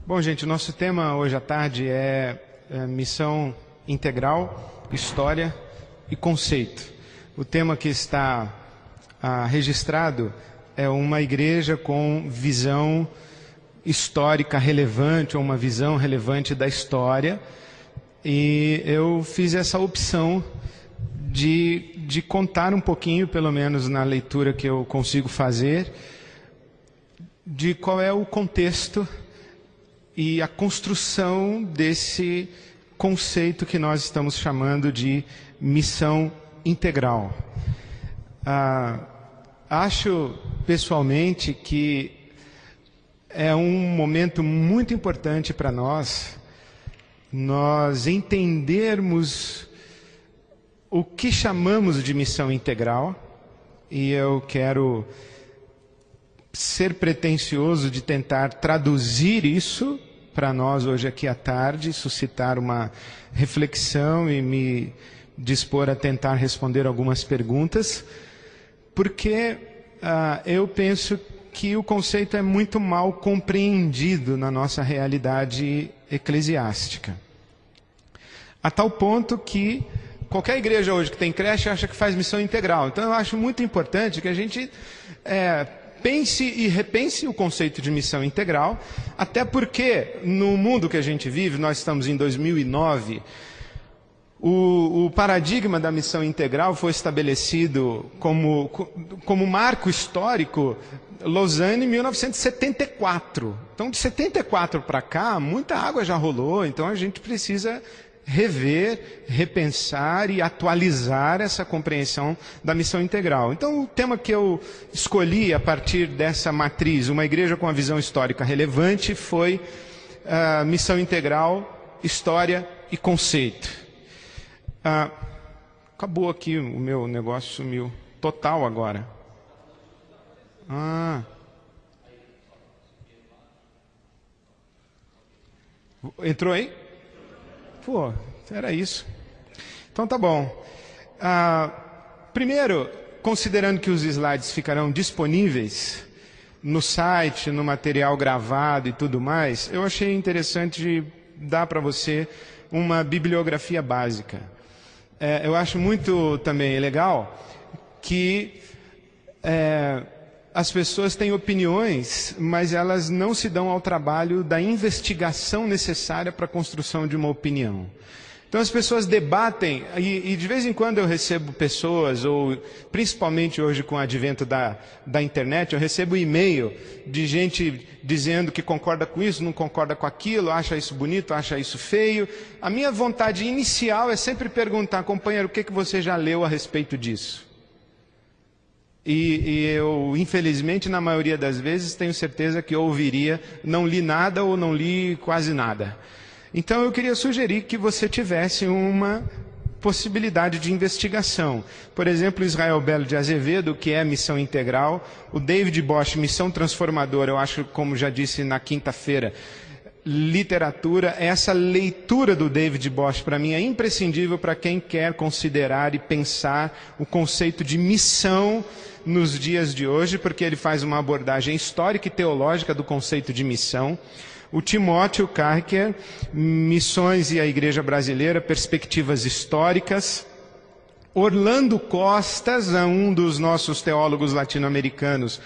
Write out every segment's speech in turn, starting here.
Bom, gente, o nosso tema hoje à tarde é missão integral, história e conceito. O tema que está registrado é uma igreja com visão histórica relevante, ou uma visão relevante da história. E eu fiz essa opção de contar um pouquinho, pelo menos na leitura que eu consigo fazer, de qual é o contexto e a construção desse conceito que nós estamos chamando de missão integral. Acho, pessoalmente, que é um momento muito importante para nós entendermos o que chamamos de missão integral, e eu quero ser pretensioso de tentar traduzir isso para nós hoje aqui à tarde, suscitar uma reflexão e me dispor a tentar responder algumas perguntas, porque eu penso que o conceito é muito mal compreendido na nossa realidade eclesiástica. A tal ponto que qualquer igreja hoje que tem creche acha que faz missão integral. Então eu acho muito importante que a gente pense e repense o conceito de missão integral, até porque no mundo que a gente vive, nós estamos em 2009, o paradigma da missão integral foi estabelecido como marco histórico Lausanne em 1974. Então, de 74 para cá, muita água já rolou, então a gente precisa rever, repensar e atualizar essa compreensão da missão integral. Então, o tema que eu escolhi a partir dessa matriz, uma igreja com uma visão histórica relevante, foi missão integral, história e conceito. Acabou aqui, o meu negócio sumiu total agora. Entrou aí? Pô, era isso. Então tá bom. Primeiro, considerando que os slides ficarão disponíveis no site, no material gravado e tudo mais, eu achei interessante dar para você uma bibliografia básica. Eu acho muito também legal que as pessoas têm opiniões, mas elas não se dão ao trabalho da investigação necessária para a construção de uma opinião. Então as pessoas debatem, e de vez em quando eu recebo pessoas, ou principalmente hoje com o advento da internet, eu recebo e-mail de gente dizendo que concorda com isso, não concorda com aquilo, acha isso bonito, acha isso feio. A minha vontade inicial é sempre perguntar, companheiro, o que você já leu a respeito disso? E eu, infelizmente, na maioria das vezes, tenho certeza que eu ouviria, não li nada ou não li quase nada. Então eu queria sugerir que você tivesse uma possibilidade de investigação. Por exemplo, Israel Belo de Azevedo, que é missão integral, o David Bosch, missão transformadora, eu acho, como já disse na quinta-feira, literatura. Essa leitura do David Bosch, para mim, é imprescindível para quem quer considerar e pensar o conceito de missão nos dias de hoje, porque ele faz uma abordagem histórica e teológica do conceito de missão. O Timóteo Carriker, Missões e a Igreja Brasileira, Perspectivas Históricas. Orlando Costas, um dos nossos teólogos latino-americanos,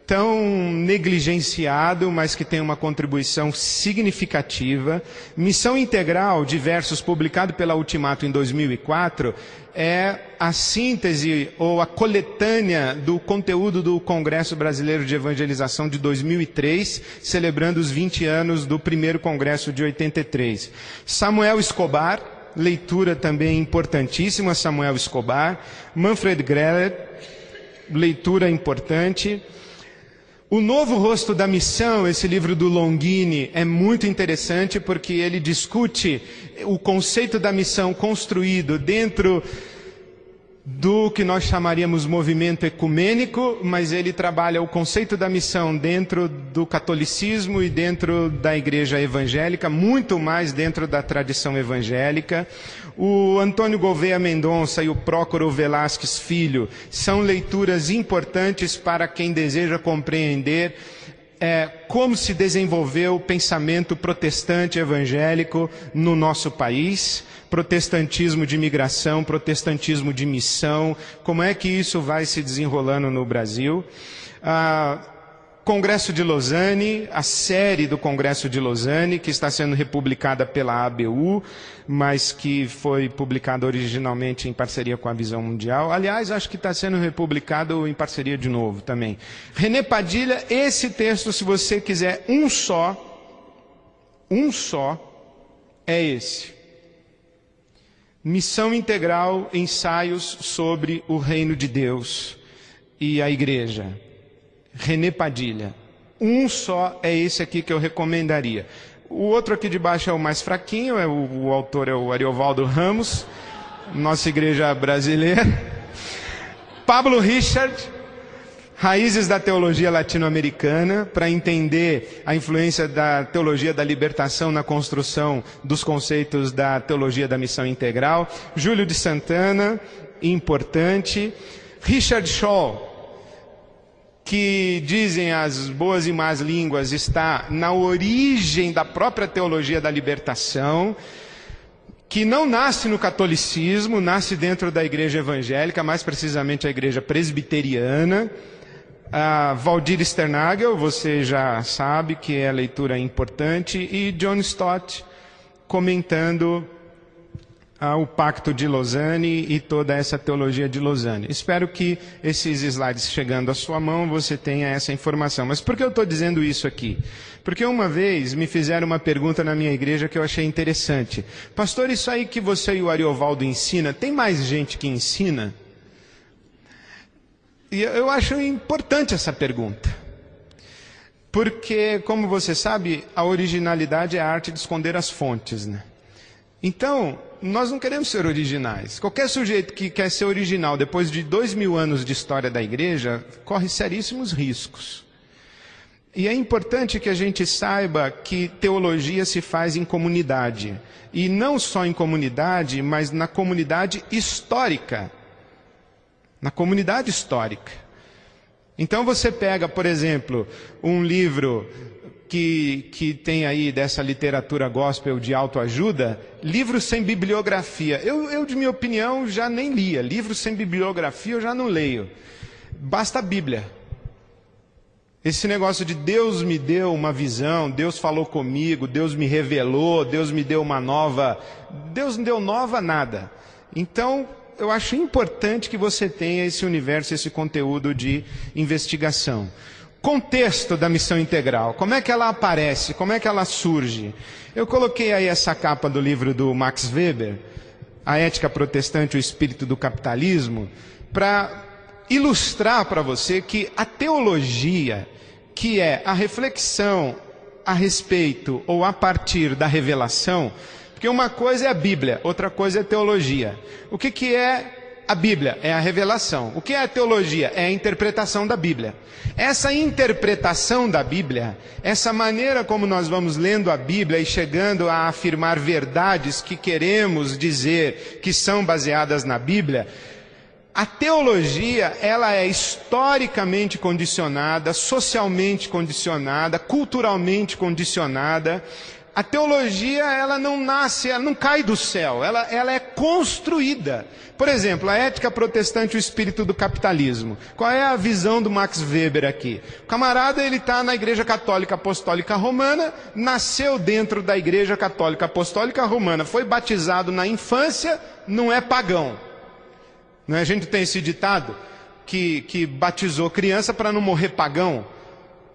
tão negligenciado, mas que tem uma contribuição significativa. Missão Integral, Diversos, publicado pela Ultimato em 2004, é a síntese ou a coletânea do conteúdo do Congresso Brasileiro de Evangelização de 2003, celebrando os 20 anos do primeiro Congresso de 83. Samuel Escobar, leitura também importantíssima, Samuel Escobar. Manfred Greller, leitura importante. O Novo Rosto da Missão, esse livro do Longini, é muito interessante porque ele discute o conceito da missão construído dentro do que nós chamaríamos movimento ecumênico, mas ele trabalha o conceito da missão dentro do catolicismo e dentro da igreja evangélica, muito mais dentro da tradição evangélica. O Antônio Gouveia Mendonça e o Prócoro Velasquez Filho são leituras importantes para quem deseja compreender como se desenvolveu o pensamento protestante evangélico no nosso país, protestantismo de imigração, protestantismo de missão, como é que isso vai se desenrolando no Brasil. Congresso de Lausanne, a série do Congresso de Lausanne, que está sendo republicada pela ABU, mas que foi publicada originalmente em parceria com a Visão Mundial. Aliás, acho que está sendo republicado em parceria de novo também. René Padilha, esse texto, se você quiser um só, é esse. Missão Integral, ensaios sobre o reino de Deus e a igreja. René Padilha. Um só é esse aqui que eu recomendaria. O outro aqui de baixo é o mais fraquinho, o autor é o Ariovaldo Ramos, nossa igreja brasileira. Pablo Richard, Raízes da Teologia Latino-Americana, para entender a influência da teologia da libertação na construção dos conceitos da teologia da missão integral. Júlio de Santana, importante. Richard Shaw, que dizem as boas e más línguas, está na origem da própria teologia da libertação, que não nasce no catolicismo, nasce dentro da igreja evangélica, mais precisamente a igreja presbiteriana. Valdir Sternagel, você já sabe que é leitura importante, e John Stott comentando o Pacto de Lausanne e toda essa teologia de Lausanne. Espero que esses slides chegando à sua mão você tenha essa informação. Mas por que eu estou dizendo isso aqui? Porque uma vez me fizeram uma pergunta na minha igreja que eu achei interessante. Pastor, isso aí que você e o Ariovaldo ensina, tem mais gente que ensina? E eu acho importante essa pergunta. Porque, como você sabe, a originalidade é a arte de esconder as fontes, né? Então, nós não queremos ser originais. Qualquer sujeito que quer ser original depois de 2000 anos de história da igreja, corre seríssimos riscos. E é importante que a gente saiba que teologia se faz em comunidade. E não só em comunidade, mas na comunidade histórica. Na comunidade histórica. Então você pega, por exemplo, um livro que tem aí dessa literatura gospel de autoajuda, livros sem bibliografia. Eu, de minha opinião, já nem lia. Livros sem bibliografia eu já não leio. Basta a Bíblia. Esse negócio de Deus me deu uma visão, Deus falou comigo, Deus me revelou, Deus me deu uma nova... Deus não deu nova nada. Então, eu acho importante que você tenha esse universo, esse conteúdo de investigação. Contexto da missão integral, como é que ela aparece, como é que ela surge? Eu coloquei aí essa capa do livro do Max Weber, A Ética Protestante e o Espírito do Capitalismo, para ilustrar para você que a teologia, que é a reflexão a respeito ou a partir da revelação, porque uma coisa é a Bíblia, outra coisa é a teologia. O que é a Bíblia? É a revelação. O que é a teologia? É a interpretação da Bíblia. Essa interpretação da Bíblia, essa maneira como nós vamos lendo a Bíblia e chegando a afirmar verdades que queremos dizer que são baseadas na Bíblia, a teologia, ela é historicamente condicionada, socialmente condicionada, culturalmente condicionada. A teologia, ela não nasce, ela não cai do céu, ela é construída. Por exemplo, a ética protestante e o espírito do capitalismo. Qual é a visão do Max Weber aqui? O camarada, ele está na Igreja Católica Apostólica Romana, nasceu dentro da Igreja Católica Apostólica Romana, foi batizado na infância, não é pagão. Não é? A gente tem esse ditado que batizou criança para não morrer pagão.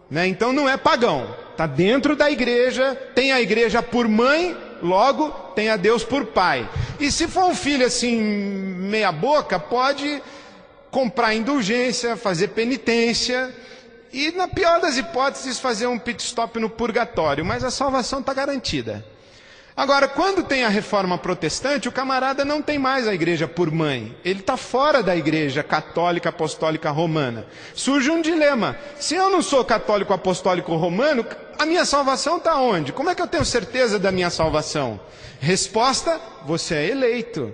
Né? Então não é pagão. Está dentro da igreja, tem a igreja por mãe, logo tem a Deus por pai. E se for um filho assim, meia boca, pode comprar indulgência, fazer penitência e, na pior das hipóteses, fazer um pit stop no purgatório. Mas a salvação está garantida. Agora, quando tem a reforma protestante, o camarada não tem mais a igreja por mãe. Ele está fora da igreja católica apostólica romana. Surge um dilema. Se eu não sou católico apostólico romano, a minha salvação está onde? Como é que eu tenho certeza da minha salvação? Resposta, você é eleito.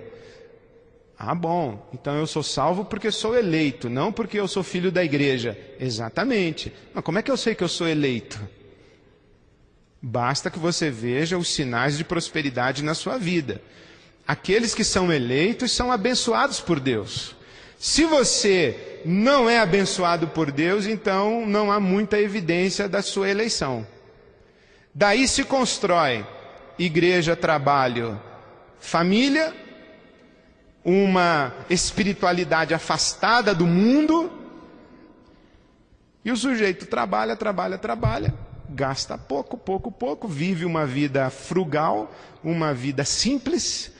Ah, bom, então eu sou salvo porque sou eleito, não porque eu sou filho da igreja. Exatamente. Mas como é que eu sei que eu sou eleito? Basta que você veja os sinais de prosperidade na sua vida. Aqueles que são eleitos são abençoados por Deus. Se você não é abençoado por Deus, então não há muita evidência da sua eleição. Daí se constrói igreja, trabalho, família, uma espiritualidade afastada do mundo, e o sujeito trabalha, gasta pouco, vive uma vida frugal, uma vida simples,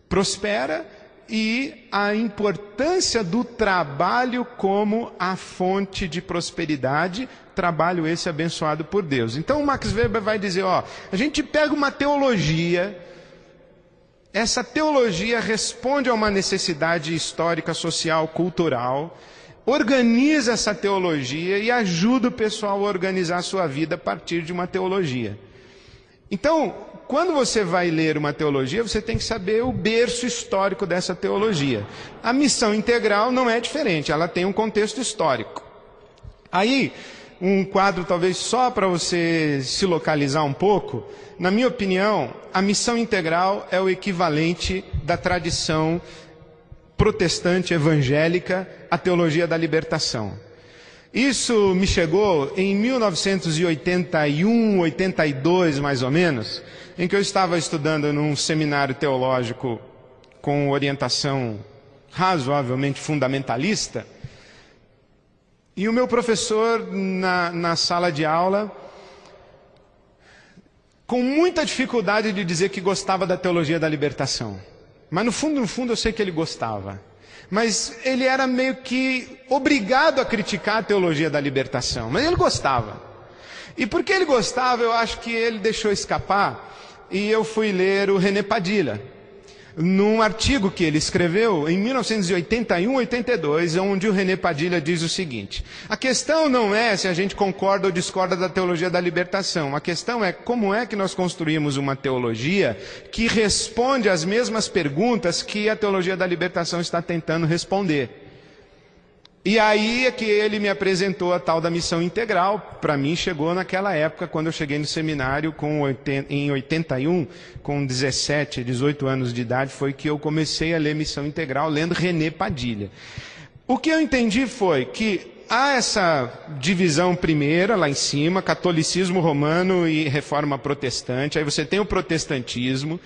prospera, e a importância do trabalho como a fonte de prosperidade, trabalho esse abençoado por Deus. Então o Max Weber vai dizer, a gente pega uma teologia, essa teologia responde a uma necessidade histórica, social, cultural, organiza essa teologia e ajuda o pessoal a organizar a sua vida a partir de uma teologia. Então, quando você vai ler uma teologia, você tem que saber o berço histórico dessa teologia. A missão integral não é diferente, ela tem um contexto histórico. Aí, um quadro talvez só para você se localizar um pouco, na minha opinião, a missão integral é o equivalente da tradição protestante evangélica à teologia da libertação. Isso me chegou em 1981, 82 mais ou menos, em que eu estava estudando num seminário teológico com orientação razoavelmente fundamentalista, e o meu professor na sala de aula, com muita dificuldade de dizer que gostava da teologia da libertação. Mas no fundo eu sei que ele gostava. Mas ele era meio que obrigado a criticar a teologia da libertação. Mas ele gostava. E porque ele gostava, eu acho que ele deixou escapar. E eu fui ler o René Padilha, num artigo que ele escreveu em 1981, 82, onde o René Padilha diz o seguinte: a questão não é se a gente concorda ou discorda da teologia da libertação, a questão é como é que nós construímos uma teologia que responde às mesmas perguntas que a teologia da libertação está tentando responder. E aí é que ele me apresentou a tal da missão integral. Para mim chegou naquela época, quando eu cheguei no seminário em 81, com 17, 18 anos de idade, foi que eu comecei a ler missão integral, lendo René Padilha. O que eu entendi foi que há essa divisão primeira, lá em cima, catolicismo romano e reforma protestante, aí você tem o protestantismo.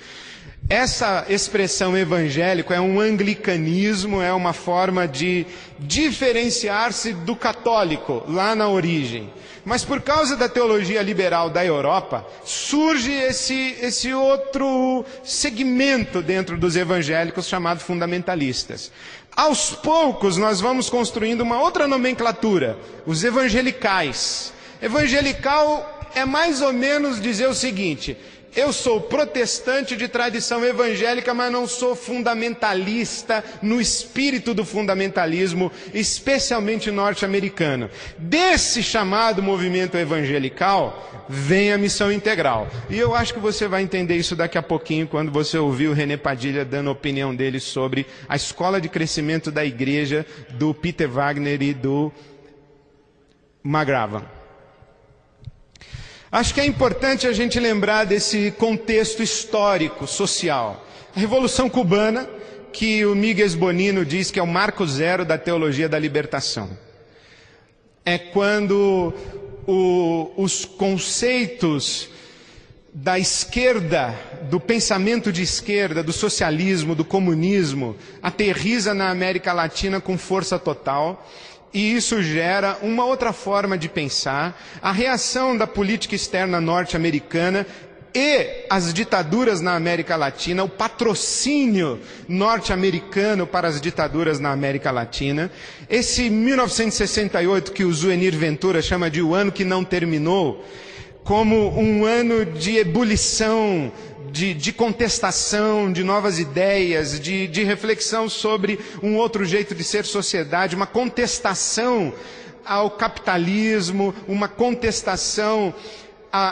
Essa expressão evangélico é um anglicanismo, é uma forma de diferenciar-se do católico, lá na origem. Mas por causa da teologia liberal da Europa, surge esse outro segmento dentro dos evangélicos chamado fundamentalistas. Aos poucos nós vamos construindo uma outra nomenclatura, os evangelicais. Evangelical é mais ou menos dizer o seguinte: eu sou protestante de tradição evangélica, mas não sou fundamentalista no espírito do fundamentalismo, especialmente norte-americano. Desse chamado movimento evangelical, vem a missão integral. E eu acho que você vai entender isso daqui a pouquinho, quando você ouvir o René Padilha dando a opinião dele sobre a escola de crescimento da igreja, do Peter Wagner e do McGravan. Acho que é importante a gente lembrar desse contexto histórico, social. A Revolução Cubana, que o Miguel Bonino diz que é o marco zero da teologia da libertação. É quando os conceitos da esquerda, do pensamento de esquerda, do socialismo, do comunismo, aterriza na América Latina com força total. E isso gera uma outra forma de pensar, a reação da política externa norte-americana e as ditaduras na América Latina, o patrocínio norte-americano para as ditaduras na América Latina. Esse 1968 que o Zuenir Ventura chama de o ano que não terminou, como um ano de ebulição, de contestação, de novas ideias, de reflexão sobre um outro jeito de ser sociedade, uma contestação ao capitalismo, uma contestação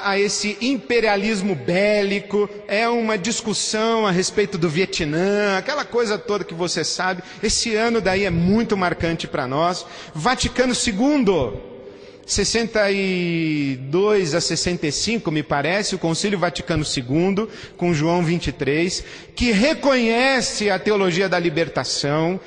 a esse imperialismo bélico, é uma discussão a respeito do Vietnã, aquela coisa toda que você sabe. Esse ano daí é muito marcante para nós. Vaticano II, 62 a 65, me parece, o Concílio Vaticano II, com João 23, que reconhece a teologia da libertação,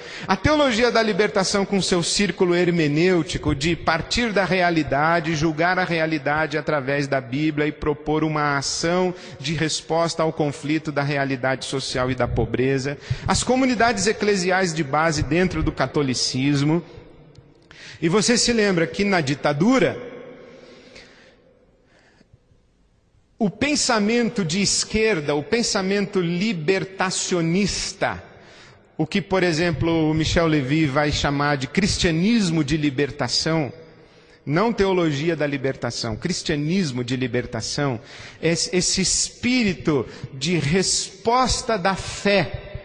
com seu círculo hermenêutico de partir da realidade, julgar a realidade através da Bíblia e propor uma ação de resposta ao conflito da realidade social e da pobreza, as comunidades eclesiais de base dentro do catolicismo. E você se lembra que na ditadura, o pensamento de esquerda, o pensamento libertacionista, o que, por exemplo, o Michel Levy vai chamar de cristianismo de libertação, não teologia da libertação, cristianismo de libertação, esse espírito de resposta da fé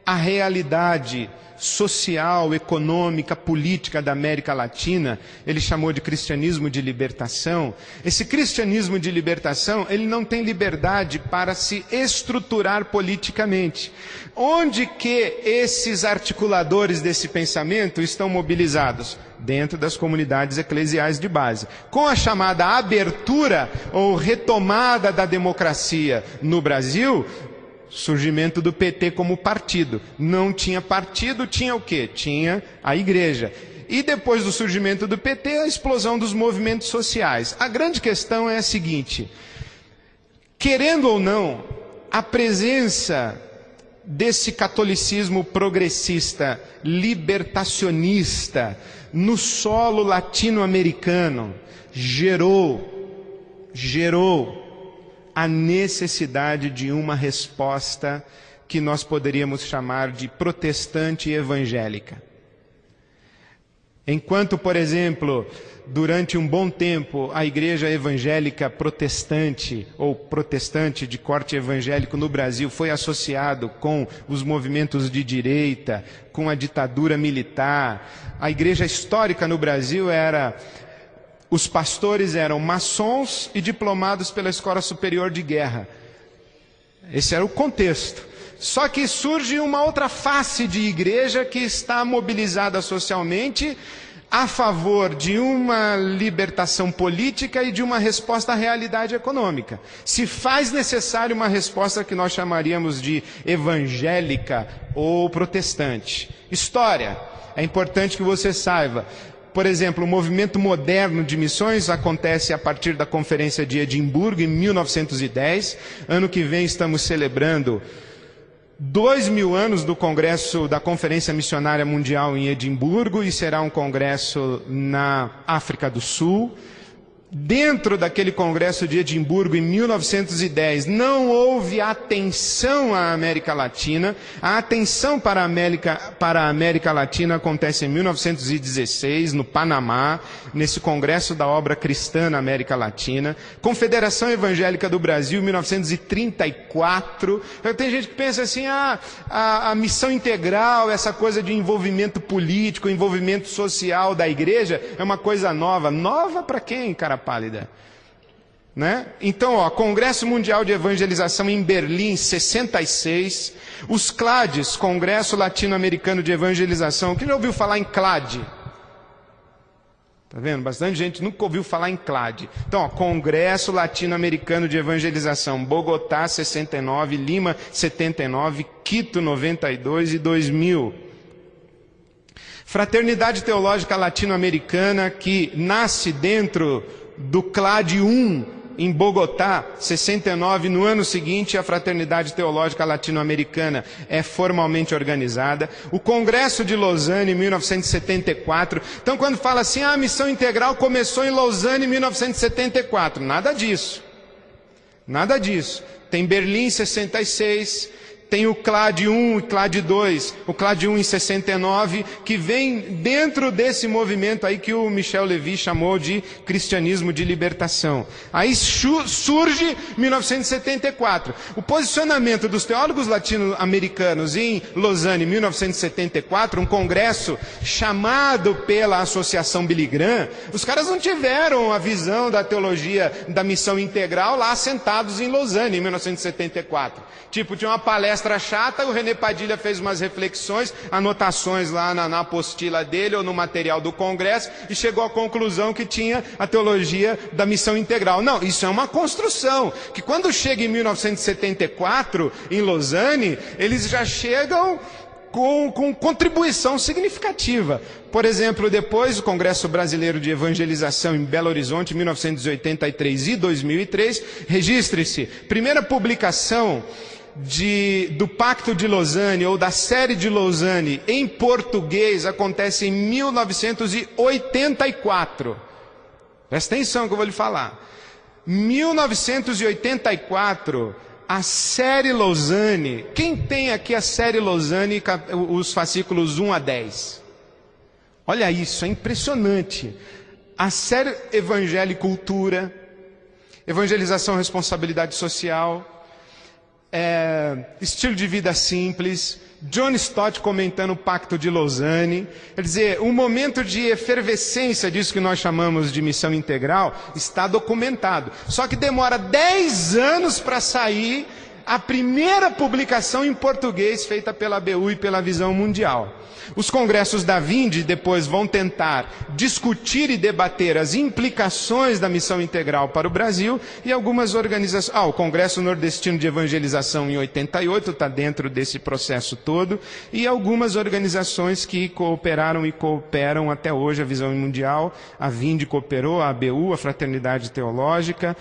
à realidade social, econômica, política da América Latina, ele chamou de cristianismo de libertação. Esse cristianismo de libertação, ele não tem liberdade para se estruturar politicamente. Onde que esses articuladores desse pensamento estão mobilizados? Dentro das comunidades eclesiais de base. Com a chamada abertura ou retomada da democracia no Brasil, surgimento do PT como partido. Não tinha partido, tinha o quê? Tinha a igreja. E depois do surgimento do PT, a explosão dos movimentos sociais. A grande questão é a seguinte: querendo ou não, a presença desse catolicismo progressista, libertacionista, no solo latino-americano, gerou a necessidade de uma resposta que nós poderíamos chamar de protestante e evangélica. Enquanto, por exemplo, durante um bom tempo, a igreja evangélica protestante, ou protestante de corte evangélico no Brasil, foi associado com os movimentos de direita, com a ditadura militar, a igreja histórica no Brasil os pastores eram maçons e diplomados pela Escola Superior de Guerra. Esse era o contexto. Só que surge uma outra face de igreja que está mobilizada socialmente a favor de uma libertação política e de uma resposta à realidade econômica. Se faz necessário uma resposta que nós chamaríamos de evangélica ou protestante. História. É importante que você saiba. Por exemplo, o movimento moderno de missões acontece a partir da Conferência de Edimburgo, em 1910. Ano que vem estamos celebrando 2000 anos do Congresso da Conferência Missionária Mundial em Edimburgo, e será um congresso na África do Sul. Dentro daquele Congresso de Edimburgo, em 1910, não houve atenção à América Latina. A atenção para a América Latina acontece em 1916, no Panamá, nesse Congresso da Obra Cristã na América Latina. Confederação Evangélica do Brasil, 1934. Tem gente que pensa assim, a missão integral, essa coisa de envolvimento político, envolvimento social da igreja, é uma coisa nova. Nova para quem, cara pálida? Né? Então, Congresso Mundial de Evangelização em Berlim, 66. Os CLADs, Congresso Latino-Americano de Evangelização. Quem já ouviu falar em CLAD? Tá vendo? Bastante gente nunca ouviu falar em CLAD. Então, Congresso Latino-Americano de Evangelização, Bogotá, 69, Lima, 79, Quito, 92 e 2000. Fraternidade Teológica Latino-Americana, que nasce dentro do CLAD 1, em Bogotá, 69, no ano seguinte a Fraternidade Teológica Latino-Americana é formalmente organizada. O Congresso de Lausanne, em 1974. Então, quando fala assim, a missão integral começou em Lausanne em 1974. Nada disso. Nada disso. Tem Berlim, 66. tem o CLAD 1 e CLAD 2, o CLAD 1 em 69, que vem dentro desse movimento aí que o Michel Levy chamou de cristianismo de libertação. Aí surge 1974. O posicionamento dos teólogos latino-americanos em Lausanne, em 1974, um congresso chamado pela Associação Billy Graham, os caras não tiveram a visão da teologia da missão integral lá sentados em Lausanne, em 1974. Tipo, tinha uma palestra chata, o René Padilha fez umas reflexões, anotações lá na apostila dele ou no material do congresso e chegou à conclusão que tinha a teologia da missão integral. Não, isso é uma construção, que quando chega em 1974, em Lausanne, eles já chegam com contribuição significativa. Por exemplo, depois do Congresso Brasileiro de Evangelização em Belo Horizonte, 1983 e 2003, registre-se, primeira publicação do Pacto de Lausanne ou da série de Lausanne em português acontece em 1984. Presta atenção que eu vou lhe falar. 1984, a série Lausanne. Quem tem aqui a série Lausanne, os fascículos 1 a 10? Olha isso, é impressionante. A série Evangelho e Cultura, Evangelização e Responsabilidade Social, Estilo de Vida Simples, John Stott comentando o Pacto de Lausanne. Quer dizer, um momento de efervescência disso que nós chamamos de missão integral está documentado. Só que demora 10 anos para sair a primeira publicação em português feita pela ABU e pela Visão Mundial. Os congressos da Vinde depois vão tentar discutir e debater as implicações da missão integral para o Brasil e algumas organizações. O Congresso Nordestino de Evangelização em 88 está dentro desse processo todo e algumas organizações que cooperaram e cooperam até hoje, a Visão Mundial, a Vinde cooperou, a ABU, a Fraternidade Teológica,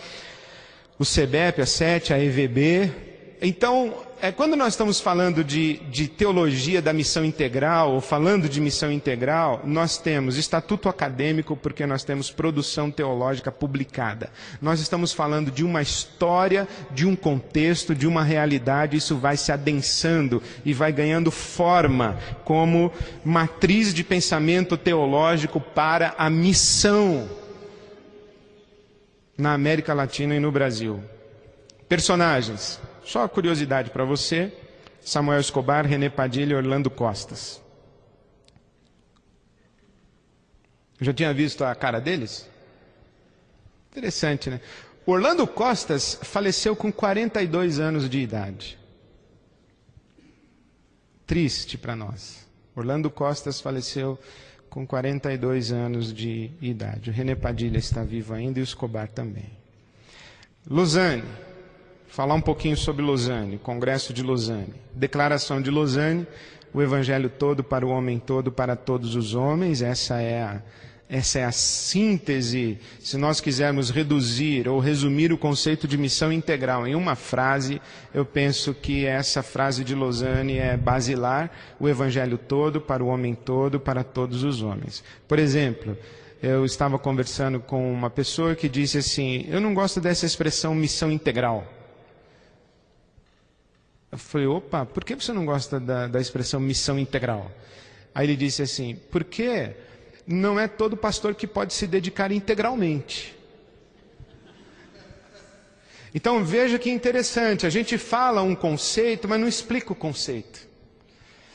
o CEBEP, a SET, a EVB. Então, quando nós estamos falando de teologia da missão integral, ou falando de missão integral, nós temos estatuto acadêmico, porque nós temos produção teológica publicada. Nós estamos falando de uma história, de um contexto, de uma realidade, isso vai se adensando e vai ganhando forma como matriz de pensamento teológico para a missão na América Latina e no Brasil. Personagens. Só curiosidade para você: Samuel Escobar, René Padilha e Orlando Costas. Já tinha visto a cara deles? Interessante, né? Orlando Costas faleceu com 42 anos de idade. Triste para nós. Orlando Costas faleceu com 42 anos de idade. O René Padilha está vivo ainda e o Escobar também. Lausanne. Falar um pouquinho sobre Lausanne, Congresso de Lausanne. Declaração de Lausanne, o Evangelho todo para o homem todo, para todos os homens. Essa é a síntese, se nós quisermos reduzir ou resumir o conceito de missão integral em uma frase, eu penso que essa frase de Lausanne é basilar, o Evangelho todo para o homem todo, para todos os homens. Por exemplo, eu estava conversando com uma pessoa que disse assim: eu não gosto dessa expressão missão integral. Eu falei: opa, por que você não gosta da expressão missão integral? Aí ele disse assim: porque não é todo pastor que pode se dedicar integralmente. Então veja que interessante, a gente fala um conceito, mas não explica o conceito.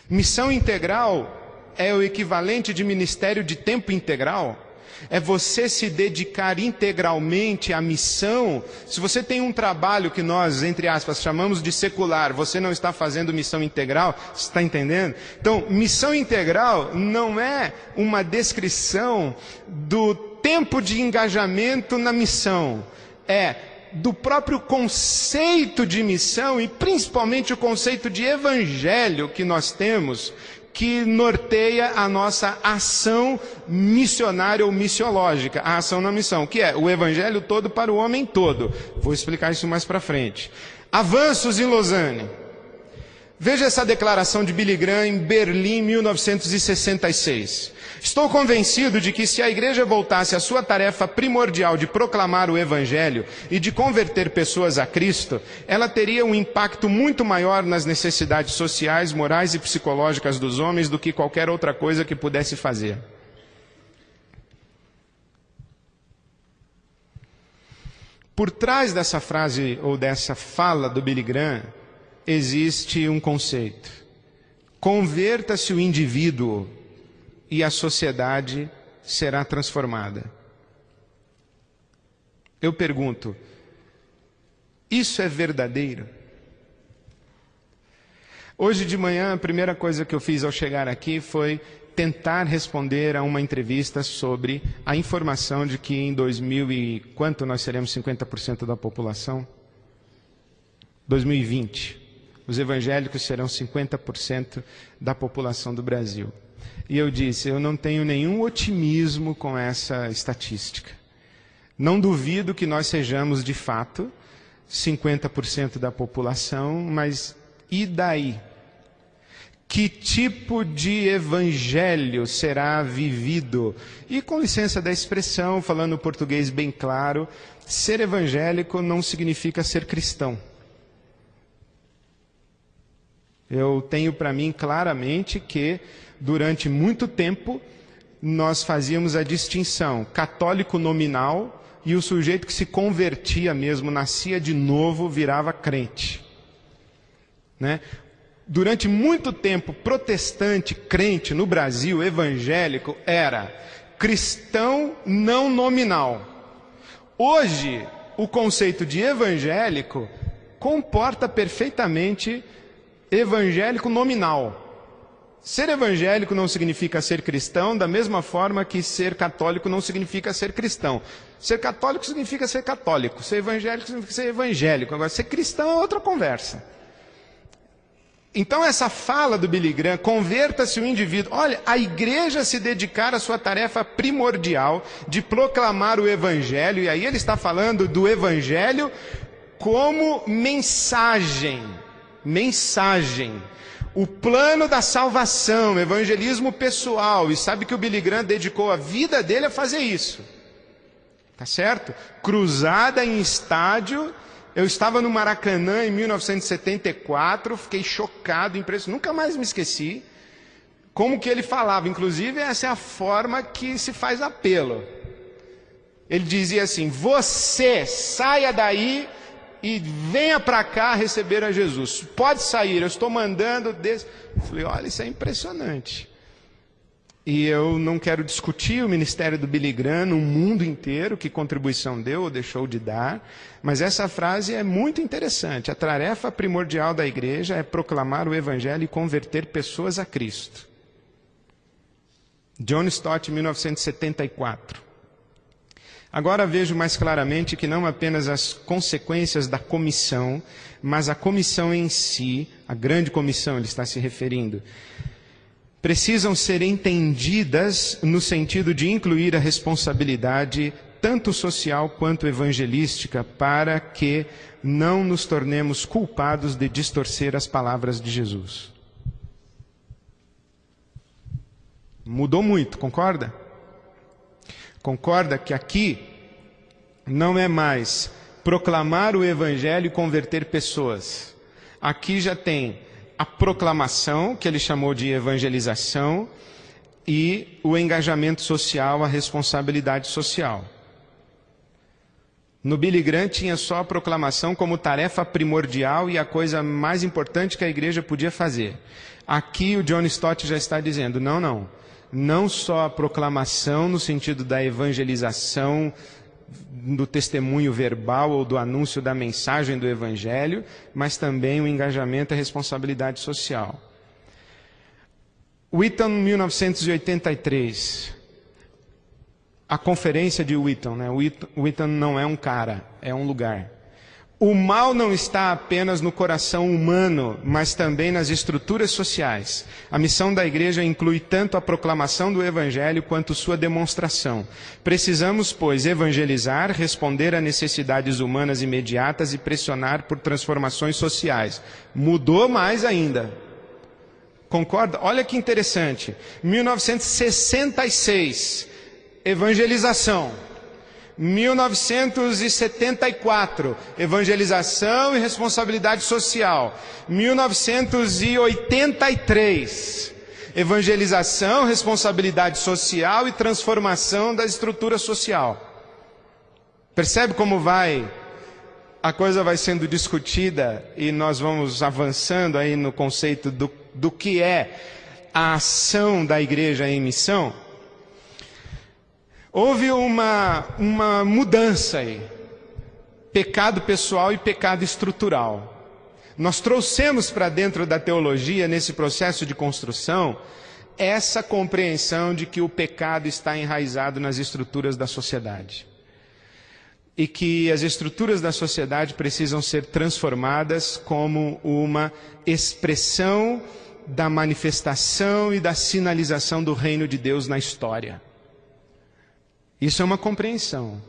Missão integral é o equivalente de ministério de tempo integral. É você se dedicar integralmente à missão. Se você tem um trabalho que nós, entre aspas, chamamos de secular, você não está fazendo missão integral, você está entendendo? Então, missão integral não é uma descrição do tempo de engajamento na missão. É do próprio conceito de missão e principalmente o conceito de evangelho que nós temos, que norteia a nossa ação missionária ou missiológica, a ação na missão, que é o Evangelho todo para o homem todo. Vou explicar isso mais para frente. Avanços em Lausanne. Veja essa declaração de Billy Graham em Berlim, 1966. Estou convencido de que se a igreja voltasse à sua tarefa primordial de proclamar o Evangelho e de converter pessoas a Cristo, ela teria um impacto muito maior nas necessidades sociais, morais e psicológicas dos homens do que qualquer outra coisa que pudesse fazer. Por trás dessa frase ou dessa fala do Billy Graham, existe um conceito. Converta-se o indivíduo e a sociedade será transformada. Eu pergunto, isso é verdadeiro? Hoje de manhã, a primeira coisa que eu fiz ao chegar aqui foi tentar responder a uma entrevista sobre a informação de que em 2000 e quanto nós seremos 50% da população? 2020. Os evangélicos serão 50% da população do Brasil. E eu disse, eu não tenho nenhum otimismo com essa estatística. Não duvido que nós sejamos, de fato, 50% da população, mas e daí? Que tipo de evangelho será vivido? E com licença da expressão, falando português bem claro, ser evangélico não significa ser cristão. Eu tenho para mim claramente que, durante muito tempo, nós fazíamos a distinção católico nominal e o sujeito que se convertia mesmo, nascia de novo, virava crente. Né? Durante muito tempo, protestante, crente no Brasil, evangélico, era cristão não nominal. Hoje, o conceito de evangélico comporta perfeitamente evangélico nominal. Ser evangélico não significa ser cristão, da mesma forma que ser católico não significa ser cristão. Ser católico significa ser católico, ser evangélico significa ser evangélico. Agora, ser cristão é outra conversa. Então essa fala do Billy Graham, converta-se o indivíduo. Olha, a igreja se dedicar à sua tarefa primordial de proclamar o evangelho, e aí ele está falando do evangelho como mensagem. O plano da salvação, evangelismo pessoal. E sabe que o Billy Graham dedicou a vida dele a fazer isso. Tá certo? Cruzada em estádio. Eu estava no Maracanã em 1974, fiquei chocado, impressionado, nunca mais me esqueci. Como que ele falava, inclusive essa é a forma que se faz apelo. Ele dizia assim, você saia daí e venha para cá receber a Jesus. Pode sair, eu estou mandando. Eu falei, olha, isso é impressionante. E eu não quero discutir o ministério do Billy Graham no mundo inteiro, que contribuição deu ou deixou de dar, mas essa frase é muito interessante. A tarefa primordial da igreja é proclamar o evangelho e converter pessoas a Cristo. John Stott, 1974. Agora vejo mais claramente que não apenas as consequências da comissão, mas a comissão em si, a grande comissão ele está se referindo, precisam ser entendidas no sentido de incluir a responsabilidade tanto social quanto evangelística para que não nos tornemos culpados de distorcer as palavras de Jesus. Mudou muito, concorda? Concorda que aqui não é mais proclamar o evangelho e converter pessoas. Aqui já tem a proclamação, que ele chamou de evangelização, e o engajamento social, a responsabilidade social. No Billy Graham tinha só a proclamação como tarefa primordial e a coisa mais importante que a igreja podia fazer. Aqui o John Stott já está dizendo, não só a proclamação no sentido da evangelização, do testemunho verbal ou do anúncio da mensagem do evangelho, mas também o engajamento e a responsabilidade social. Wheaton, 1983. A conferência de Wheaton, né? Wheaton não é um cara, é um lugar. O mal não está apenas no coração humano, mas também nas estruturas sociais. A missão da igreja inclui tanto a proclamação do evangelho quanto sua demonstração. Precisamos, pois, evangelizar, responder a necessidades humanas imediatas e pressionar por transformações sociais. Mudou mais ainda. Concorda? Olha que interessante. 1966, evangelização. 1974, evangelização e responsabilidade social. 1983, evangelização, responsabilidade social e transformação da estrutura social. Percebe como a coisa vai sendo discutida e nós vamos avançando aí no conceito do que é a ação da igreja em missão? Houve uma mudança aí, pecado pessoal e pecado estrutural. Nós trouxemos para dentro da teologia, nesse processo de construção, essa compreensão de que o pecado está enraizado nas estruturas da sociedade. E que as estruturas da sociedade precisam ser transformadas como uma expressão da manifestação e da sinalização do reino de Deus na história. Isso é uma compreensão.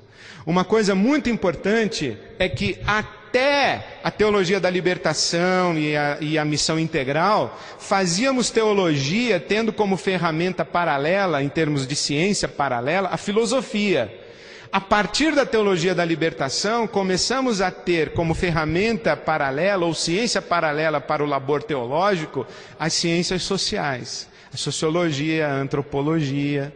Uma coisa muito importante é que até a teologia da libertação e a missão integral, fazíamos teologia tendo como ferramenta paralela, em termos de ciência paralela, a filosofia. A partir da teologia da libertação, começamos a ter como ferramenta paralela ou ciência paralela para o labor teológico as ciências sociais, a sociologia, a antropologia.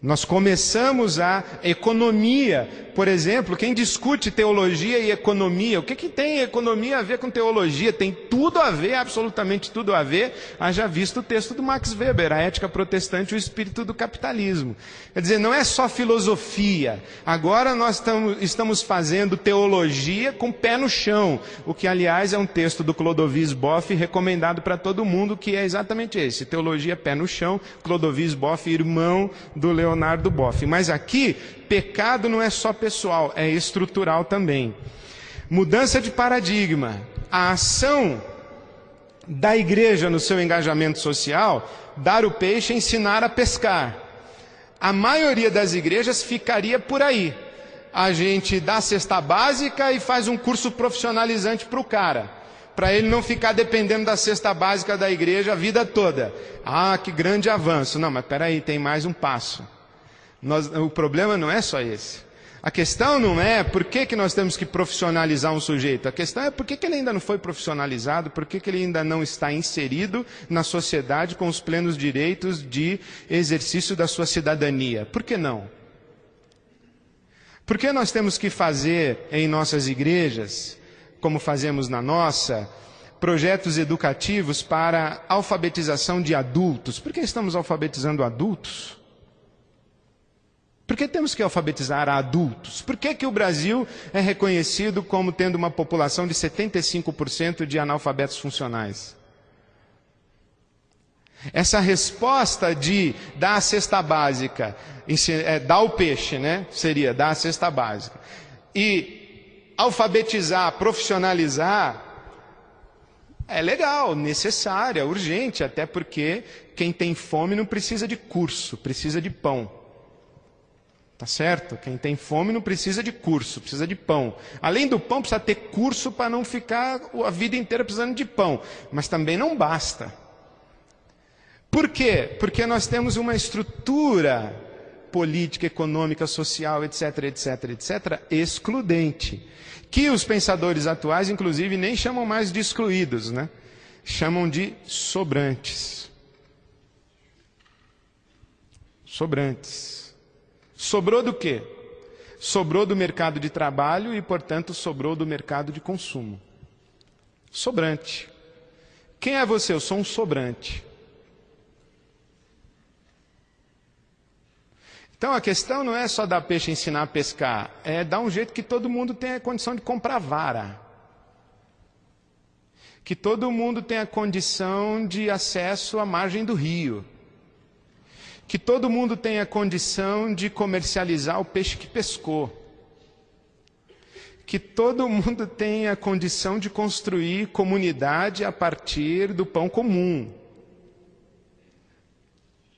Nós começamos a economia, por exemplo, quem discute teologia e economia, o que tem economia a ver com teologia? Tem tudo a ver, absolutamente tudo a ver, haja visto o texto do Max Weber, a ética protestante e o espírito do capitalismo. Quer dizer, não é só filosofia, agora nós estamos fazendo teologia com pé no chão, o que aliás é um texto do Clodovis Boff recomendado para todo mundo, que é exatamente esse, teologia pé no chão, Clodovis Boff, irmão do Leonardo Boff. Mas aqui, pecado não é só pessoal, é estrutural também. Mudança de paradigma. A ação da igreja no seu engajamento social, dar o peixe, ensinar a pescar. A maioria das igrejas ficaria por aí. A gente dá a cesta básica e faz um curso profissionalizante para o cara, para ele não ficar dependendo da cesta básica da igreja a vida toda. Ah, que grande avanço. Não, mas espera aí, tem mais um passo. O problema não é só esse. A questão não é por que nós temos que profissionalizar um sujeito. A questão é por que ele ainda não foi profissionalizado, por que ele ainda não está inserido na sociedade com os plenos direitos de exercício da sua cidadania. Por que não? Por que nós temos que fazer em nossas igrejas, como fazemos na nossa, projetos educativos para alfabetização de adultos? Por que estamos alfabetizando adultos? Por que temos que alfabetizar adultos? Por que o Brasil é reconhecido como tendo uma população de 75% de analfabetos funcionais? Essa resposta de dar a cesta básica, dar o peixe, né? Seria dar a cesta básica. E alfabetizar, profissionalizar, é legal, necessária, urgente, até porque quem tem fome não precisa de curso, precisa de pão. Tá certo? Quem tem fome não precisa de curso, precisa de pão. Além do pão, precisa ter curso para não ficar a vida inteira precisando de pão. Mas também não basta. Por quê? Porque nós temos uma estrutura política, econômica, social, etc., etc., etc., excludente. Que os pensadores atuais, inclusive, nem chamam mais de excluídos, né? Chamam de sobrantes. Sobrantes. Sobrou do quê? Sobrou do mercado de trabalho e, portanto, sobrou do mercado de consumo. Sobrante. Quem é você? Eu sou um sobrante. Então a questão não é só dar peixe e ensinar a pescar, é dar um jeito que todo mundo tenha condição de comprar vara. Que todo mundo tenha condição de acesso à margem do rio. Que todo mundo tenha condição de comercializar o peixe que pescou. que todo mundo tem a condição de construir comunidade a partir do pão comum.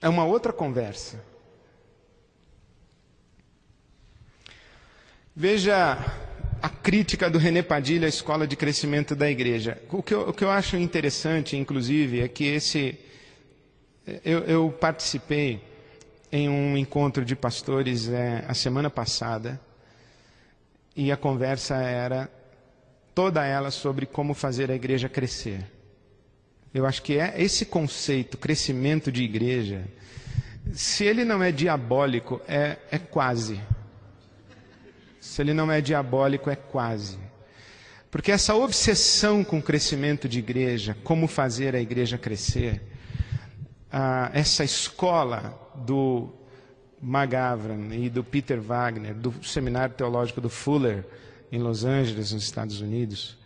É uma outra conversa. Veja a crítica do René Padilha à escola de crescimento da igreja. O que eu acho interessante, inclusive, é que eu participei em um encontro de pastores a semana passada, e a conversa era toda ela sobre como fazer a igreja crescer. Eu acho que esse conceito, crescimento de igreja, se ele não é diabólico, é quase. Se ele não é diabólico, é quase. Porque essa obsessão com o crescimento de igreja, como fazer a igreja crescer, essa escola do McGavran e do Peter Wagner, do Seminário Teológico do Fuller, em Los Angeles, nos Estados Unidos,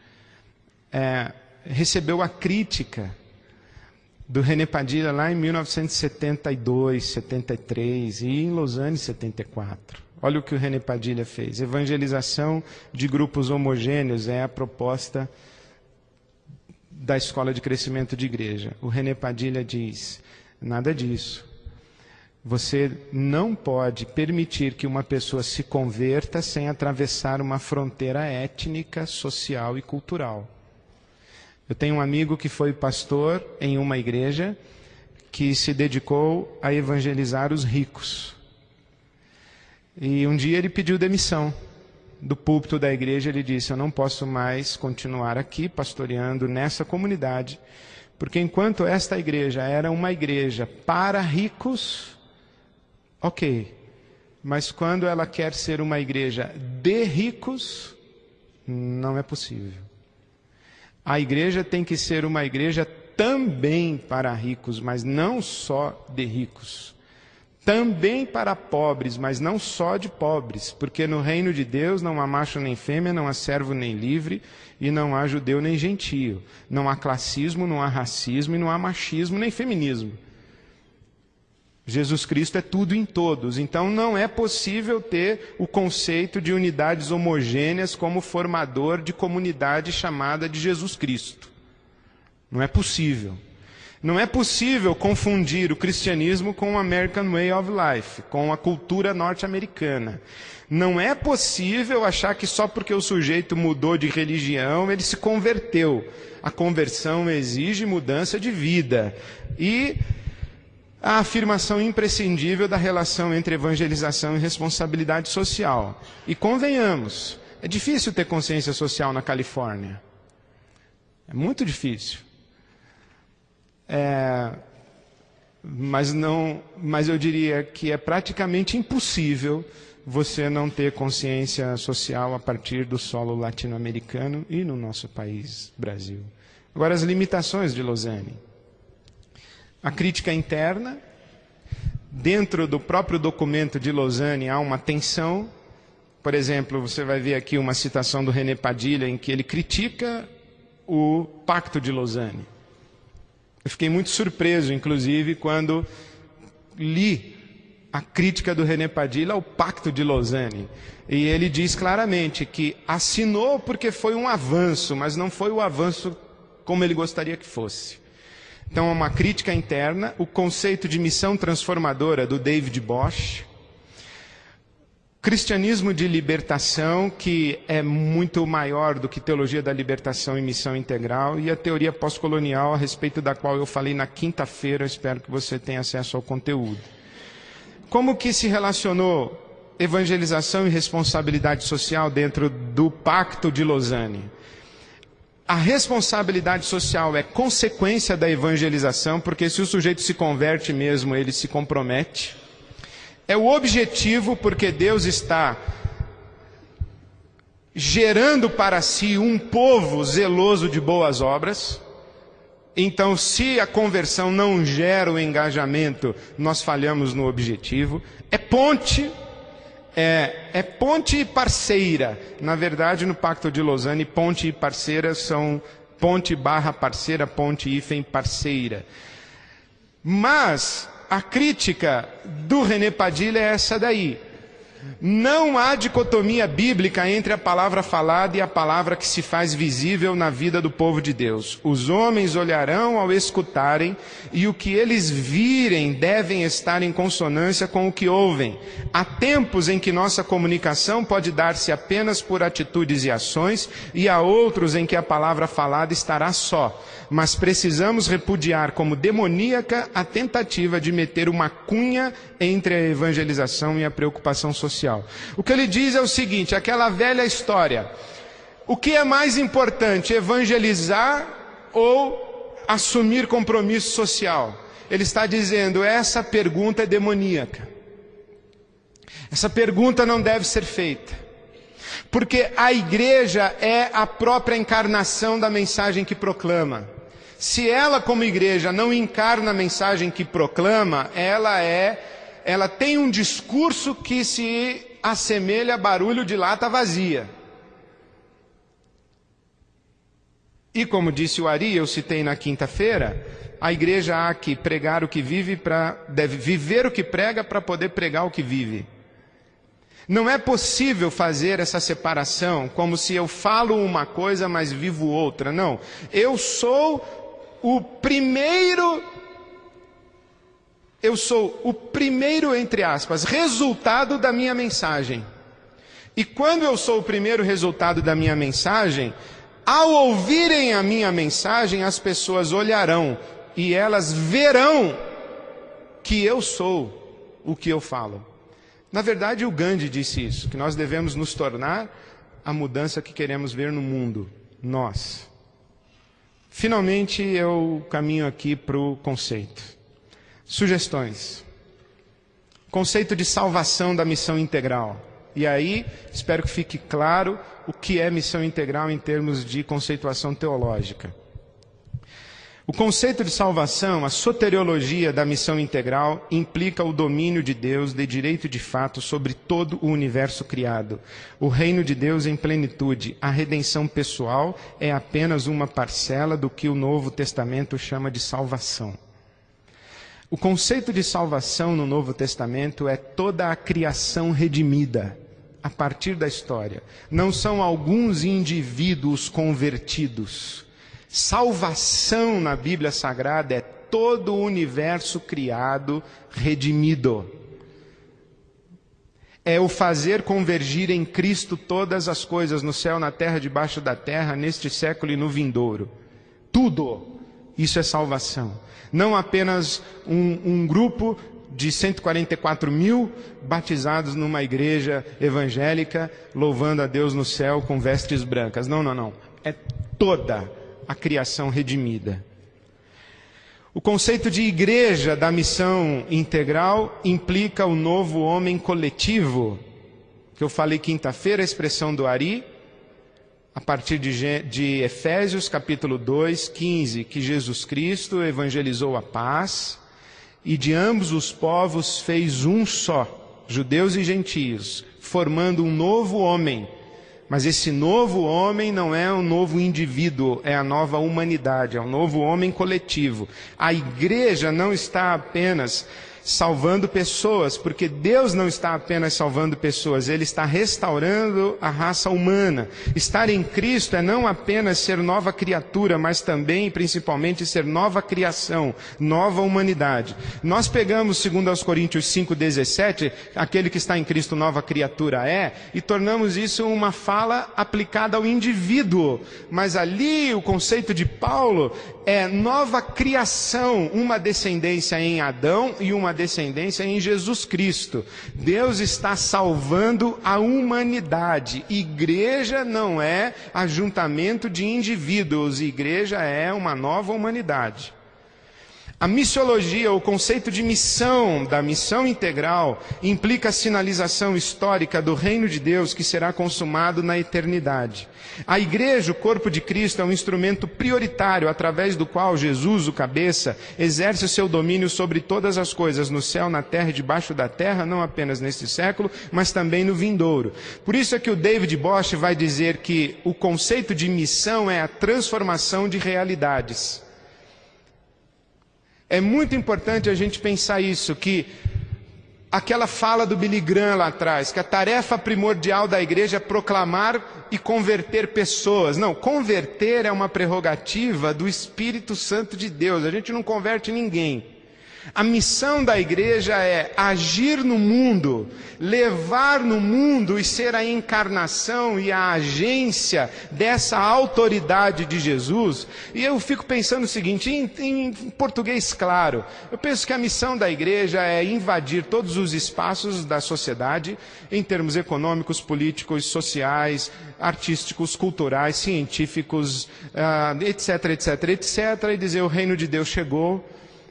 recebeu a crítica do René Padilha lá em 1972, 73 e em Lausanne, 74. Olha o que o René Padilha fez. Evangelização de grupos homogêneos é a proposta da escola de crescimento de igreja. O René Padilha diz, nada disso. Você não pode permitir que uma pessoa se converta sem atravessar uma fronteira étnica, social e cultural. Eu tenho um amigo que foi pastor em uma igreja que se dedicou a evangelizar os ricos. E um dia ele pediu demissão do púlpito da igreja. Ele disse, eu não posso mais continuar aqui pastoreando nessa comunidade, porque enquanto esta igreja era uma igreja para ricos, ok, mas quando ela quer ser uma igreja de ricos, não é possível. A igreja tem que ser uma igreja também para ricos, mas não só de ricos. Também para pobres, mas não só de pobres, porque no reino de Deus não há macho nem fêmea, não há servo nem livre, e não há judeu nem gentio. Não há classismo, não há racismo, e não há machismo nem feminismo. Jesus Cristo é tudo em todos, então não é possível ter o conceito de unidades homogêneas como formador de comunidade chamada de Jesus Cristo. Não é possível. Não é possível confundir o cristianismo com o American Way of Life, com a cultura norte-americana. Não é possível achar que só porque o sujeito mudou de religião, ele se converteu. A conversão exige mudança de vida. E a afirmação imprescindível da relação entre evangelização e responsabilidade social. E convenhamos, é difícil ter consciência social na Califórnia. É muito difícil. Mas eu diria que é praticamente impossível você não ter consciência social a partir do solo latino-americano e no nosso país, Brasil. Agora, as limitações de Lausanne. A crítica interna. Dentro do próprio documento de Lausanne há uma tensão. Por exemplo, você vai ver aqui uma citação do René Padilha em que ele critica o Pacto de Lausanne. Eu fiquei muito surpreso, inclusive, quando li a crítica do René Padilha ao Pacto de Lausanne. E ele diz claramente que assinou porque foi um avanço, mas não foi o avanço como ele gostaria que fosse. Então, é uma crítica interna, o conceito de missão transformadora do David Bosch, cristianismo de libertação, que é muito maior do que teologia da libertação e missão integral, e a teoria pós-colonial, a respeito da qual eu falei na quinta-feira, espero que você tenha acesso ao conteúdo. Como que se relacionou evangelização e responsabilidade social dentro do Pacto de Lausanne? A responsabilidade social é consequência da evangelização, porque se o sujeito se converte mesmo, ele se compromete. É o objetivo, porque Deus está gerando para si um povo zeloso de boas obras. Então, se a conversão não gera o engajamento, nós falhamos no objetivo. É ponte e parceira. Na verdade, no Pacto de Lausanne, ponte e parceira são ponte barra parceira, ponte hífen parceira. Mas a crítica do René Padilha é essa daí. Não há dicotomia bíblica entre a palavra falada e a palavra que se faz visível na vida do povo de Deus. Os homens olharão ao escutarem, e o que eles virem devem estar em consonância com o que ouvem. Há tempos em que nossa comunicação pode dar-se apenas por atitudes e ações, e há outros em que a palavra falada estará só. Mas precisamos repudiar como demoníaca a tentativa de meter uma cunha entre a evangelização e a preocupação social. O que ele diz é o seguinte, aquela velha história: o que é mais importante, evangelizar ou assumir compromisso social? Ele está dizendo, essa pergunta é demoníaca. Essa pergunta não deve ser feita, porque a igreja é a própria encarnação da mensagem que proclama. Se ela, como igreja, não encarna a mensagem que proclama, ela tem um discurso que se assemelha a barulho de lata vazia. E como disse o Ari, eu citei na quinta-feira, a igreja há que pregar o que vive, deve viver o que prega para poder pregar o que vive. Não é possível fazer essa separação como se eu falo uma coisa, mas vivo outra. Não, eu sou o primeiro, entre aspas, resultado da minha mensagem. E quando eu sou o primeiro resultado da minha mensagem, ao ouvirem a minha mensagem, as pessoas olharão e elas verão que eu sou o que eu falo. Na verdade, o Gandhi disse isso, que nós devemos nos tornar a mudança que queremos ver no mundo, nós. Finalmente, eu caminho aqui para o conceito. Sugestões. Conceito de salvação da missão integral. E aí, espero que fique claro o que é missão integral em termos de conceituação teológica. O conceito de salvação, a soteriologia da missão integral, implica o domínio de Deus de direito de fato sobre todo o universo criado. O reino de Deus em plenitude. A redenção pessoal é apenas uma parcela do que o Novo Testamento chama de salvação. O conceito de salvação no Novo Testamento é toda a criação redimida, a partir da história. Não são alguns indivíduos convertidos. Salvação na Bíblia Sagrada é todo o universo criado redimido. É o fazer convergir em Cristo todas as coisas, no céu, na terra, debaixo da terra, neste século e no vindouro. Tudo isso é salvação. Não apenas um grupo de 144 mil batizados numa igreja evangélica, louvando a Deus no céu com vestes brancas. Não, não, não. É toda a criação redimida. O conceito de igreja da missão integral implica o novo homem coletivo, que eu falei quinta-feira, a expressão do Ari, a partir de Efésios capítulo 2, 15, que Jesus Cristo evangelizou a paz e de ambos os povos fez um só, judeus e gentios, formando um novo homem. Mas esse novo homem não é um novo indivíduo, é a nova humanidade, é um novo homem coletivo. A igreja não está apenas salvando pessoas, porque Deus não está apenas salvando pessoas, Ele está restaurando a raça humana. Estar em Cristo é não apenas ser nova criatura, mas também e principalmente ser nova criação, nova humanidade. Nós pegamos, segundo aos Coríntios 5,17, aquele que está em Cristo nova criatura é, e tornamos isso uma fala aplicada ao indivíduo. Mas ali o conceito de Paulo é nova criação, uma descendência em Adão e uma descendência em Jesus Cristo. Deus está salvando a humanidade. Igreja não é ajuntamento de indivíduos, igreja é uma nova humanidade. A missiologia, o conceito de missão, da missão integral, implica a sinalização histórica do reino de Deus que será consumado na eternidade. A igreja, o corpo de Cristo, é um instrumento prioritário através do qual Jesus, o cabeça, exerce o seu domínio sobre todas as coisas, no céu, na terra e debaixo da terra, não apenas neste século, mas também no vindouro. Por isso é que o David Bosch vai dizer que o conceito de missão é a transformação de realidades. É muito importante a gente pensar isso, que aquela fala do Billy Graham lá atrás, que a tarefa primordial da igreja é proclamar e converter pessoas. Não, converter é uma prerrogativa do Espírito Santo de Deus. A gente não converte ninguém. A missão da igreja é agir no mundo, levar no mundo e ser a encarnação e a agência dessa autoridade de Jesus. E eu fico pensando o seguinte, em português claro, eu penso que a missão da igreja é invadir todos os espaços da sociedade, em termos econômicos, políticos, sociais, artísticos, culturais, científicos, etc, etc, etc, e dizer: o reino de Deus chegou.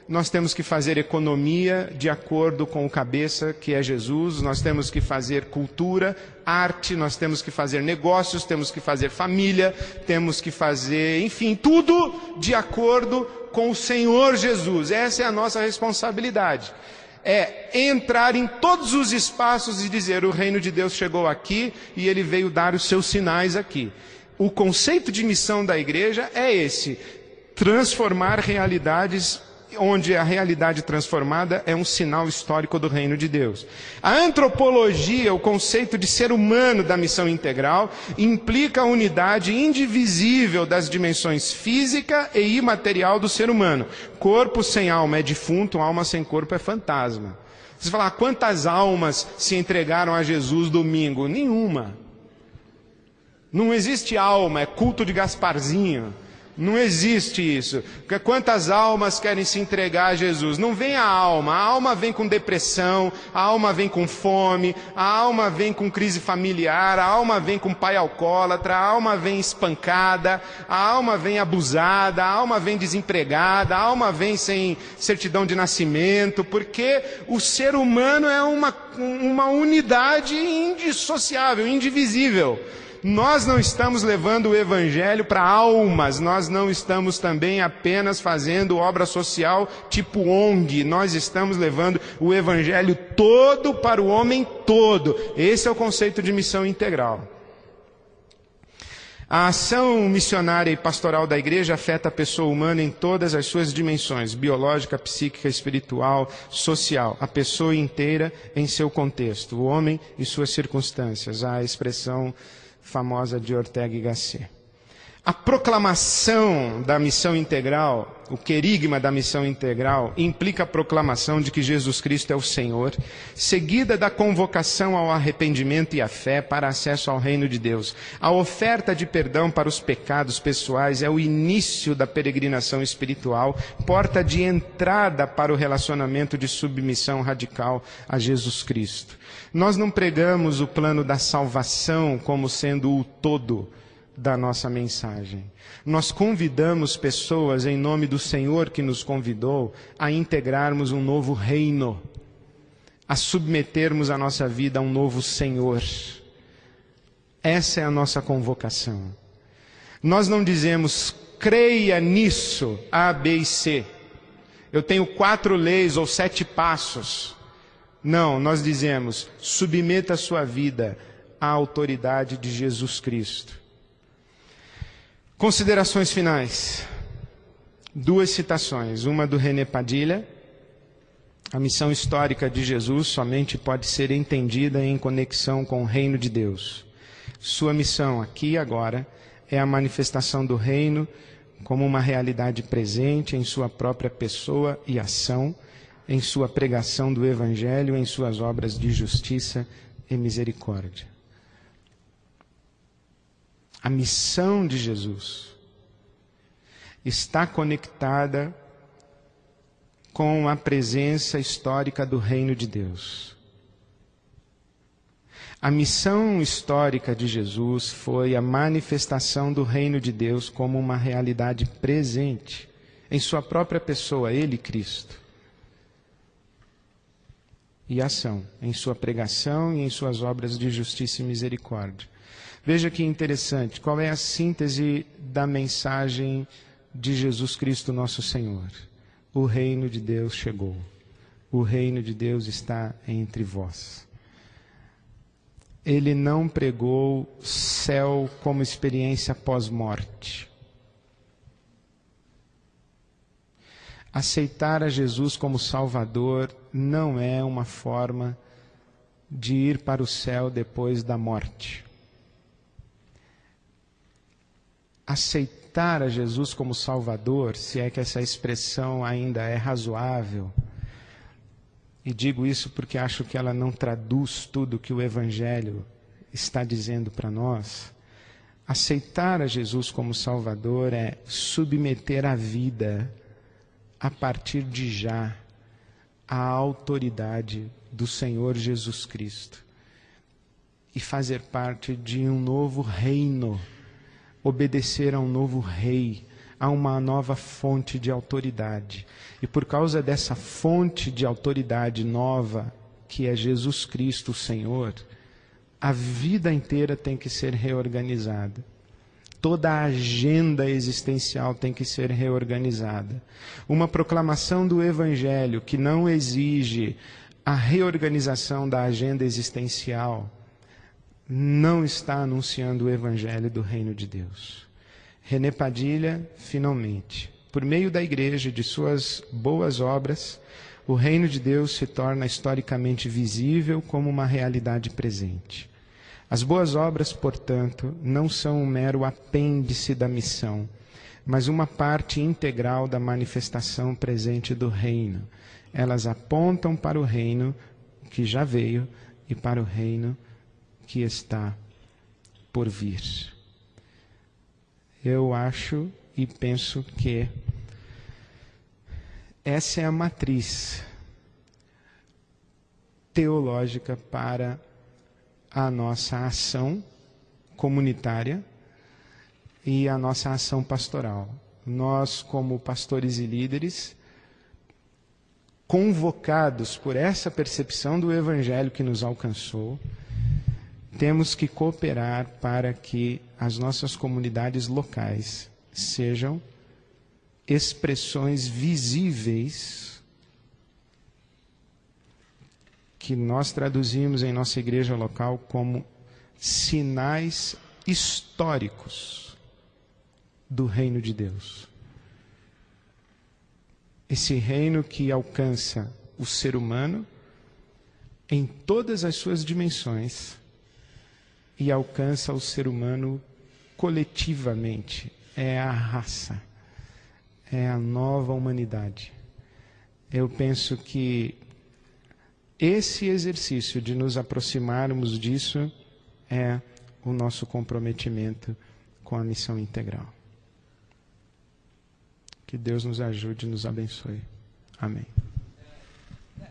Nós temos que fazer economia de acordo com o cabeça, que é Jesus. Nós temos que fazer cultura, arte, nós temos que fazer negócios, temos que fazer família, temos que fazer, enfim, tudo de acordo com o Senhor Jesus. Essa é a nossa responsabilidade. É entrar em todos os espaços e dizer: o reino de Deus chegou aqui e ele veio dar os seus sinais aqui. O conceito de missão da igreja é esse: transformar realidades onde a realidade transformada é um sinal histórico do reino de Deus. A antropologia, o conceito de ser humano da missão integral, implica a unidade indivisível das dimensões física e imaterial do ser humano. Corpo sem alma é defunto, alma sem corpo é fantasma. Você fala: quantas almas se entregaram a Jesus domingo? Nenhuma. Não existe alma, é culto de Gasparzinho. Não existe isso. Quantas almas querem se entregar a Jesus? Não vem a alma vem com depressão, a alma vem com fome, a alma vem com crise familiar, a alma vem com pai alcoólatra, a alma vem espancada, a alma vem abusada, a alma vem desempregada, a alma vem sem certidão de nascimento, porque o ser humano é uma unidade indissociável, indivisível. Nós não estamos levando o evangelho para almas, nós não estamos também apenas fazendo obra social tipo ONG, nós estamos levando o evangelho todo para o homem todo. Esse é o conceito de missão integral. A ação missionária e pastoral da igreja afeta a pessoa humana em todas as suas dimensões: biológica, psíquica, espiritual, social. A pessoa inteira em seu contexto, o homem e suas circunstâncias. A expressão famosa de Ortega y Gasset. A proclamação da missão integral, o querigma da missão integral, implica a proclamação de que Jesus Cristo é o Senhor, seguida da convocação ao arrependimento e à fé para acesso ao reino de Deus. A oferta de perdão para os pecados pessoais é o início da peregrinação espiritual, porta de entrada para o relacionamento de submissão radical a Jesus Cristo. Nós não pregamos o plano da salvação como sendo o todo da nossa mensagem. Nós convidamos pessoas, em nome do Senhor que nos convidou, a integrarmos um novo reino, a submetermos a nossa vida a um novo Senhor. Essa é a nossa convocação. Nós não dizemos: creia nisso, A, B e C. Eu tenho 4 leis ou 7 passos. Não, nós dizemos: submeta a sua vida à autoridade de Jesus Cristo. Considerações finais. 2 citações. Uma do René Padilha: a missão histórica de Jesus somente pode ser entendida em conexão com o reino de Deus. Sua missão aqui e agora é a manifestação do reino como uma realidade presente em sua própria pessoa e ação, em sua pregação do Evangelho, em suas obras de justiça e misericórdia. A missão de Jesus está conectada com a presença histórica do reino de Deus. A missão histórica de Jesus foi a manifestação do reino de Deus como uma realidade presente em sua própria pessoa, Ele, Cristo. E ação, em sua pregação e em suas obras de justiça e misericórdia. Veja que interessante, qual é a síntese da mensagem de Jesus Cristo, nosso Senhor? O reino de Deus chegou. O reino de Deus está entre vós. Ele não pregou céu como experiência pós-morte. Aceitar a Jesus como Salvador não é uma forma de ir para o céu depois da morte. Aceitar a Jesus como Salvador, se é que essa expressão ainda é razoável, e digo isso porque acho que ela não traduz tudo que o Evangelho está dizendo para nós. Aceitar a Jesus como Salvador é submeter a vida, a partir de já, à autoridade do Senhor Jesus Cristo e fazer parte de um novo reino, obedecer a um novo rei, a uma nova fonte de autoridade. E por causa dessa fonte de autoridade nova, que é Jesus Cristo, o Senhor, a vida inteira tem que ser reorganizada. Toda a agenda existencial tem que ser reorganizada. Uma proclamação do Evangelho que não exige a reorganização da agenda existencial não está anunciando o Evangelho do Reino de Deus. René Padilha, finalmente, por meio da igreja e de suas boas obras, o Reino de Deus se torna historicamente visível como uma realidade presente. As boas obras, portanto, não são um mero apêndice da missão, mas uma parte integral da manifestação presente do reino. Elas apontam para o reino que já veio e para o reino que está por vir. Eu acho e penso que essa é a matriz teológica para a nossa ação comunitária e a nossa ação pastoral. Nós, como pastores e líderes, convocados por essa percepção do Evangelho que nos alcançou, temos que cooperar para que as nossas comunidades locais sejam expressões visíveis que nós traduzimos em nossa igreja local como sinais históricos do reino de Deus. Esse reino que alcança o ser humano em todas as suas dimensões e alcança o ser humano coletivamente. É a raça, é a nova humanidade. Eu penso que esse exercício de nos aproximarmos disso é o nosso comprometimento com a missão integral. Que Deus nos ajude e nos abençoe. Amém.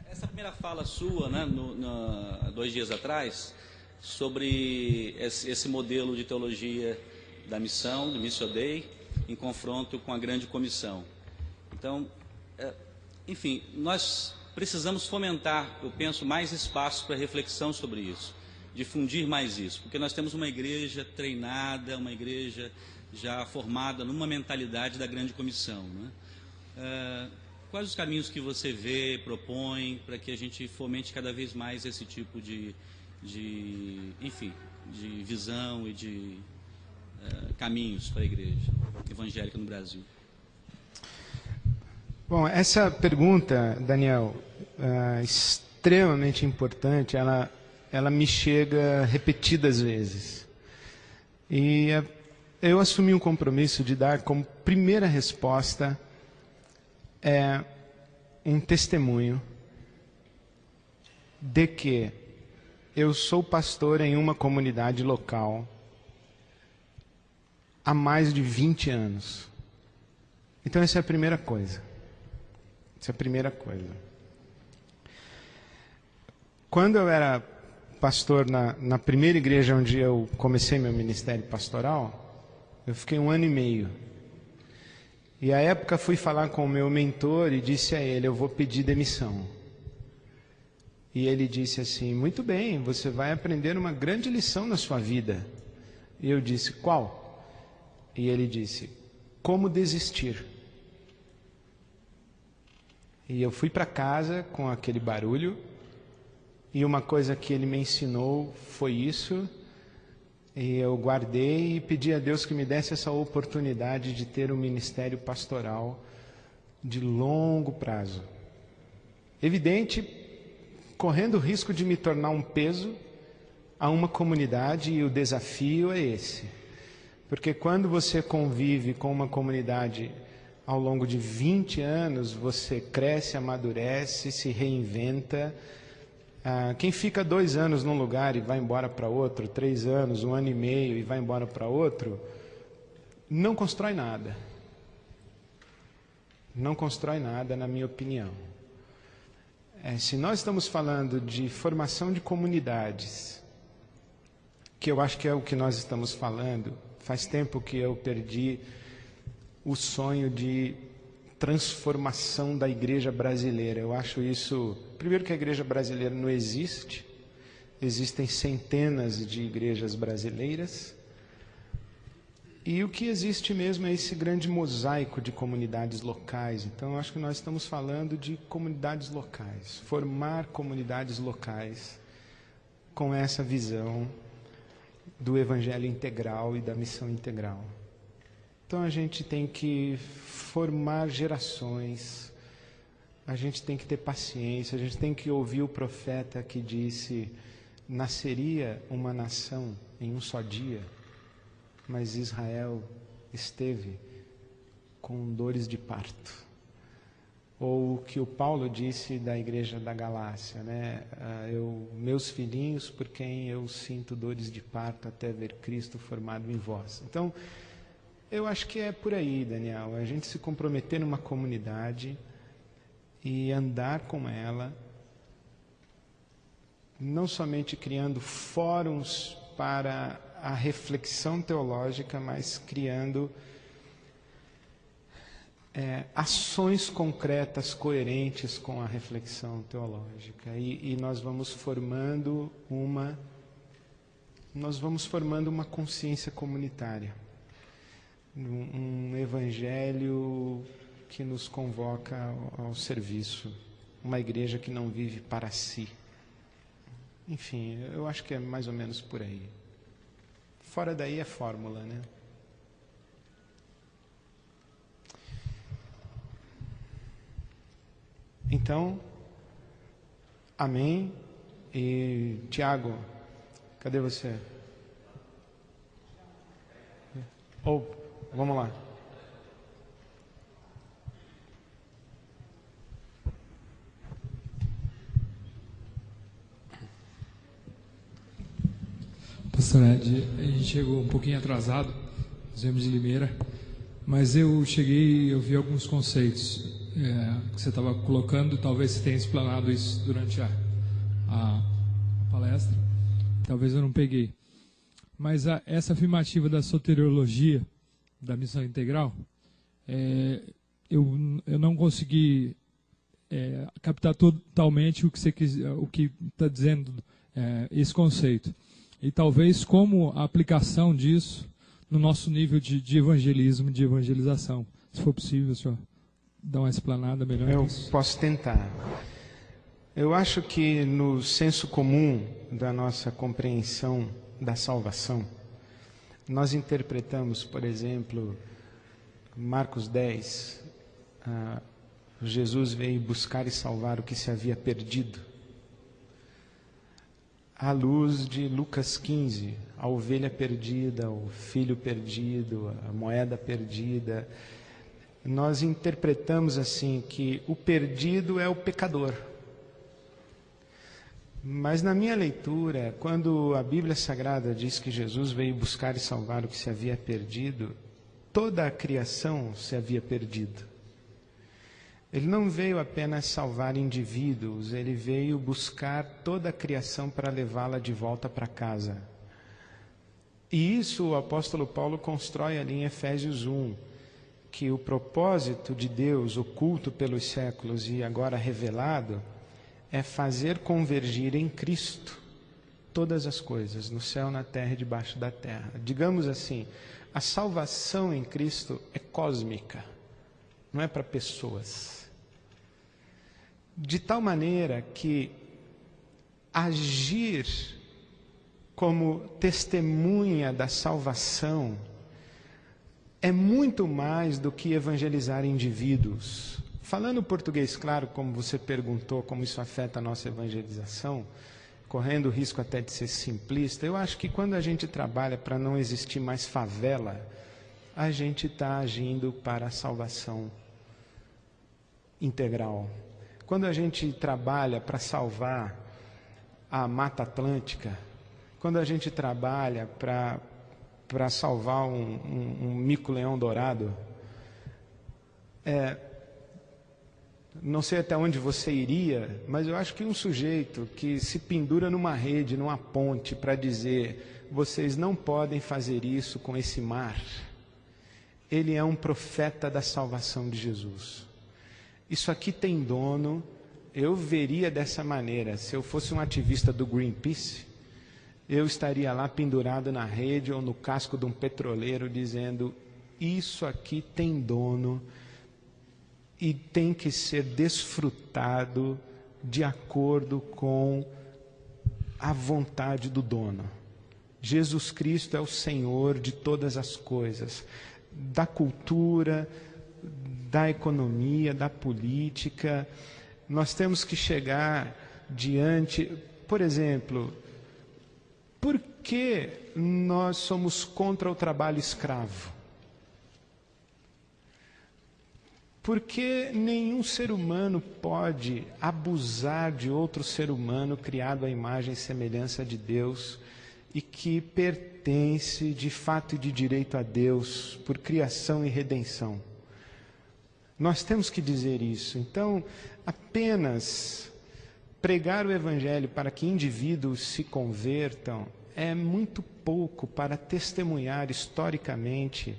Essa primeira fala sua, né, 2 dias atrás, sobre esse modelo de teologia da missão, do Missio Dei, em confronto com a grande comissão. Então, enfim, nós precisamos fomentar, eu penso, mais espaço para reflexão sobre isso, difundir mais isso, porque nós temos uma igreja treinada, uma igreja já formada numa mentalidade da grande comissão, né? Quais os caminhos que você vê, propõe, para que a gente fomente cada vez mais esse tipo de visão e de caminhos para a igreja evangélica no Brasil? Bom, essa pergunta, Daniel, extremamente importante, ela me chega repetidas vezes. E eu assumi um compromisso de dar como primeira resposta um testemunho de que eu sou pastor em uma comunidade local há mais de 20 anos. Então essa é a primeira coisa. Essa é a primeira coisa. Quando eu era pastor na primeira igreja onde eu comecei meu ministério pastoral, eu fiquei 1 ano e meio. E à época fui falar com o meu mentor e disse a ele, eu vou pedir demissão. E ele disse assim, muito bem, você vai aprender uma grande lição na sua vida. E eu disse, qual? E ele disse, como desistir. E eu fui para casa com aquele barulho, e uma coisa que ele me ensinou foi isso, e eu guardei e pedi a Deus que me desse essa oportunidade de ter um ministério pastoral de longo prazo. Evidente, correndo o risco de me tornar um peso a uma comunidade, e o desafio é esse. Porque quando você convive com uma comunidade ao longo de 20 anos, você cresce, amadurece, se reinventa. Quem fica 2 anos num lugar e vai embora para outro, 3 anos, 1 ano e meio e vai embora para outro, não constrói nada. Não constrói nada, na minha opinião. Se nós estamos falando de formação de comunidades, que eu acho que é o que nós estamos falando, faz tempo que eu perdi o sonho de transformação da igreja brasileira. Eu acho isso... Primeiro que a igreja brasileira não existe. Existem centenas de igrejas brasileiras. E o que existe mesmo é esse grande mosaico de comunidades locais. Então, eu acho que nós estamos falando de comunidades locais. Formar comunidades locais com essa visão do evangelho integral e da missão integral. Então a gente tem que formar gerações, a gente tem que ter paciência, a gente tem que ouvir o profeta que disse: nasceria uma nação em um só dia, mas Israel esteve com dores de parto. Ou o que o Paulo disse da igreja da Galácia, né? Meus filhinhos, por quem eu sinto dores de parto até ver Cristo formado em vós. Então, eu acho que é por aí, Daniel, a gente se comprometer numa comunidade e andar com ela, não somente criando fóruns para a reflexão teológica, mas criando ações concretas, coerentes com a reflexão teológica. E nós vamos formando uma consciência comunitária. Um evangelho que nos convoca ao serviço, uma igreja que não vive para si. Enfim, eu acho que é mais ou menos por aí. Fora daí é fórmula, né? Então, amém. E Tiago, cadê você? Vamos lá. Pastor Ed, a gente chegou um pouquinho atrasado, nós viemos de Limeira, mas eu cheguei, eu vi alguns conceitos que você estava colocando, talvez você tenha explanado isso durante a palestra, talvez eu não peguei. Mas essa afirmativa da soteriologia, da missão integral, eu não consegui captar totalmente o que você o que está dizendo esse conceito. E talvez como a aplicação disso no nosso nível de evangelismo, de evangelização. Se for possível, senhor, dar uma explanada melhor. Eu posso tentar. Eu acho que no senso comum da nossa compreensão da salvação, nós interpretamos, por exemplo, Marcos 10, Jesus veio buscar e salvar o que se havia perdido, à luz de Lucas 15, a ovelha perdida, o filho perdido, a moeda perdida. Nós interpretamos assim que o perdido é o pecador. Mas na minha leitura, quando a Bíblia Sagrada diz que Jesus veio buscar e salvar o que se havia perdido, toda a criação se havia perdido. Ele não veio apenas salvar indivíduos, ele veio buscar toda a criação para levá-la de volta para casa. E isso o apóstolo Paulo constrói ali em Efésios 1, que o propósito de Deus, oculto pelos séculos e agora revelado, é fazer convergir em Cristo todas as coisas, no céu, na terra e debaixo da terra. Digamos assim, a salvação em Cristo é cósmica, não é para pessoas. De tal maneira que agir como testemunha da salvação é muito mais do que evangelizar indivíduos Falando português claro, como você perguntou, como isso afeta a nossa evangelização, correndo o risco até de ser simplista, eu acho que quando a gente trabalha para não existir mais favela, a gente está agindo para a salvação integral. Quando a gente trabalha para salvar a Mata Atlântica, quando a gente trabalha para salvar um mico-leão dourado, não sei até onde você iria, mas eu acho que um sujeito que se pendura numa rede, numa ponte, para dizer, vocês não podem fazer isso com esse mar, ele é um profeta da salvação de Jesus. Isso aqui tem dono. Eu veria dessa maneira. Se eu fosse um ativista do Greenpeace, eu estaria lá pendurado na rede ou no casco de um petroleiro dizendo, isso aqui tem dono e tem que ser desfrutado de acordo com a vontade do dono. Jesus Cristo é o Senhor de todas as coisas, da cultura, da economia, da política. Nós temos que chegar diante, por exemplo, por que nós somos contra o trabalho escravo? Porque nenhum ser humano pode abusar de outro ser humano criado à imagem e semelhança de Deus e que pertence de fato e de direito a Deus por criação e redenção. Nós temos que dizer isso. Então, apenas pregar o Evangelho para que indivíduos se convertam é muito pouco para testemunhar historicamente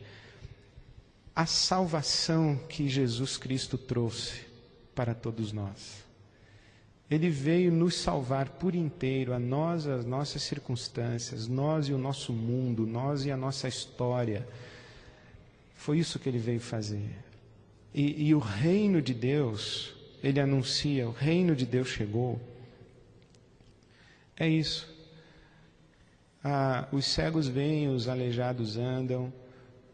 a salvação que Jesus Cristo trouxe para todos nós. Ele veio nos salvar por inteiro, a nós, as nossas circunstâncias, nós e o nosso mundo, nós e a nossa história. Foi isso que ele veio fazer. E o reino de Deus, ele anuncia, o reino de Deus chegou. É isso. Os cegos veem, os aleijados andam,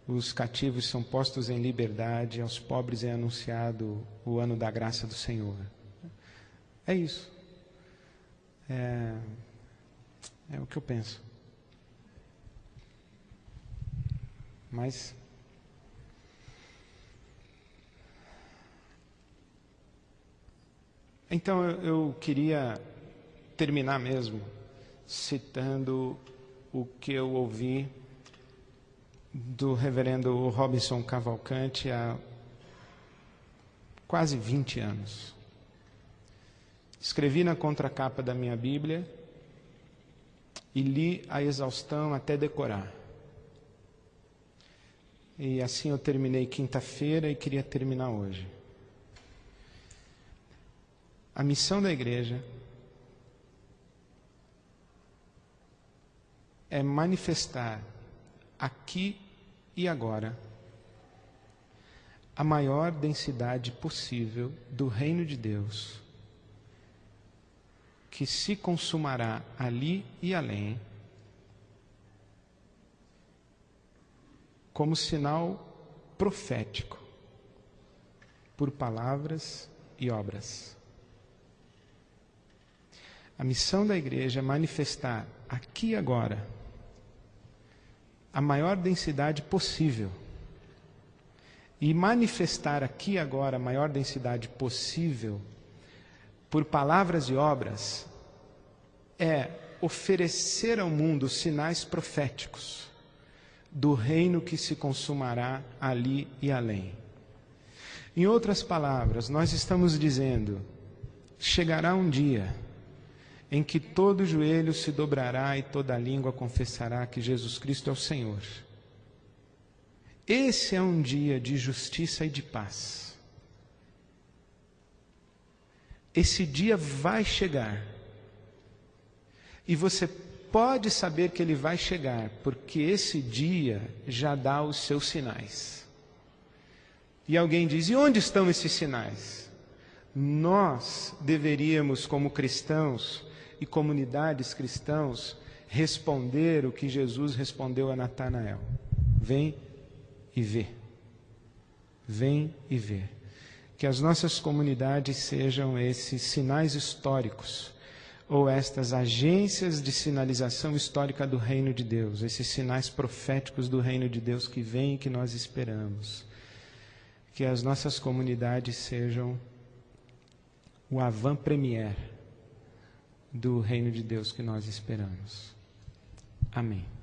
os cativos são postos em liberdade, aos pobres é anunciado o ano da graça do Senhor. É isso. É o que eu penso. Mas então eu queria terminar mesmo citando o que eu ouvi do reverendo Robinson Cavalcante há quase 20 anos. Escrevi na contracapa da minha Bíblia e li a exaustão até decorar. E assim eu terminei quinta-feira e queria terminar hoje. A missão da igreja é manifestar aqui e agora a maior densidade possível do reino de Deus, que se consumará ali e além, como sinal profético, por palavras e obras. A missão da igreja é manifestar aqui e agora a maior densidade possível. E manifestar aqui e agora a maior densidade possível por palavras e obras é oferecer ao mundo sinais proféticos do reino que se consumará ali e além. Em outras palavras, nós estamos dizendo, chegará um dia em que todo joelho se dobrará e toda língua confessará que Jesus Cristo é o Senhor. Esse é um dia de justiça e de paz. Esse dia vai chegar. E você pode saber que ele vai chegar, porque esse dia já dá os seus sinais. E alguém diz, e onde estão esses sinais? Nós deveríamos, como cristãos e comunidades cristãos, responder o que Jesus respondeu a Natanael: vem e vê. Vem e vê. Que as nossas comunidades sejam esses sinais históricos, ou estas agências de sinalização histórica do reino de Deus, esses sinais proféticos do reino de Deus que vem e que nós esperamos. Que as nossas comunidades sejam o avant-première do reino de Deus que nós esperamos. Amém.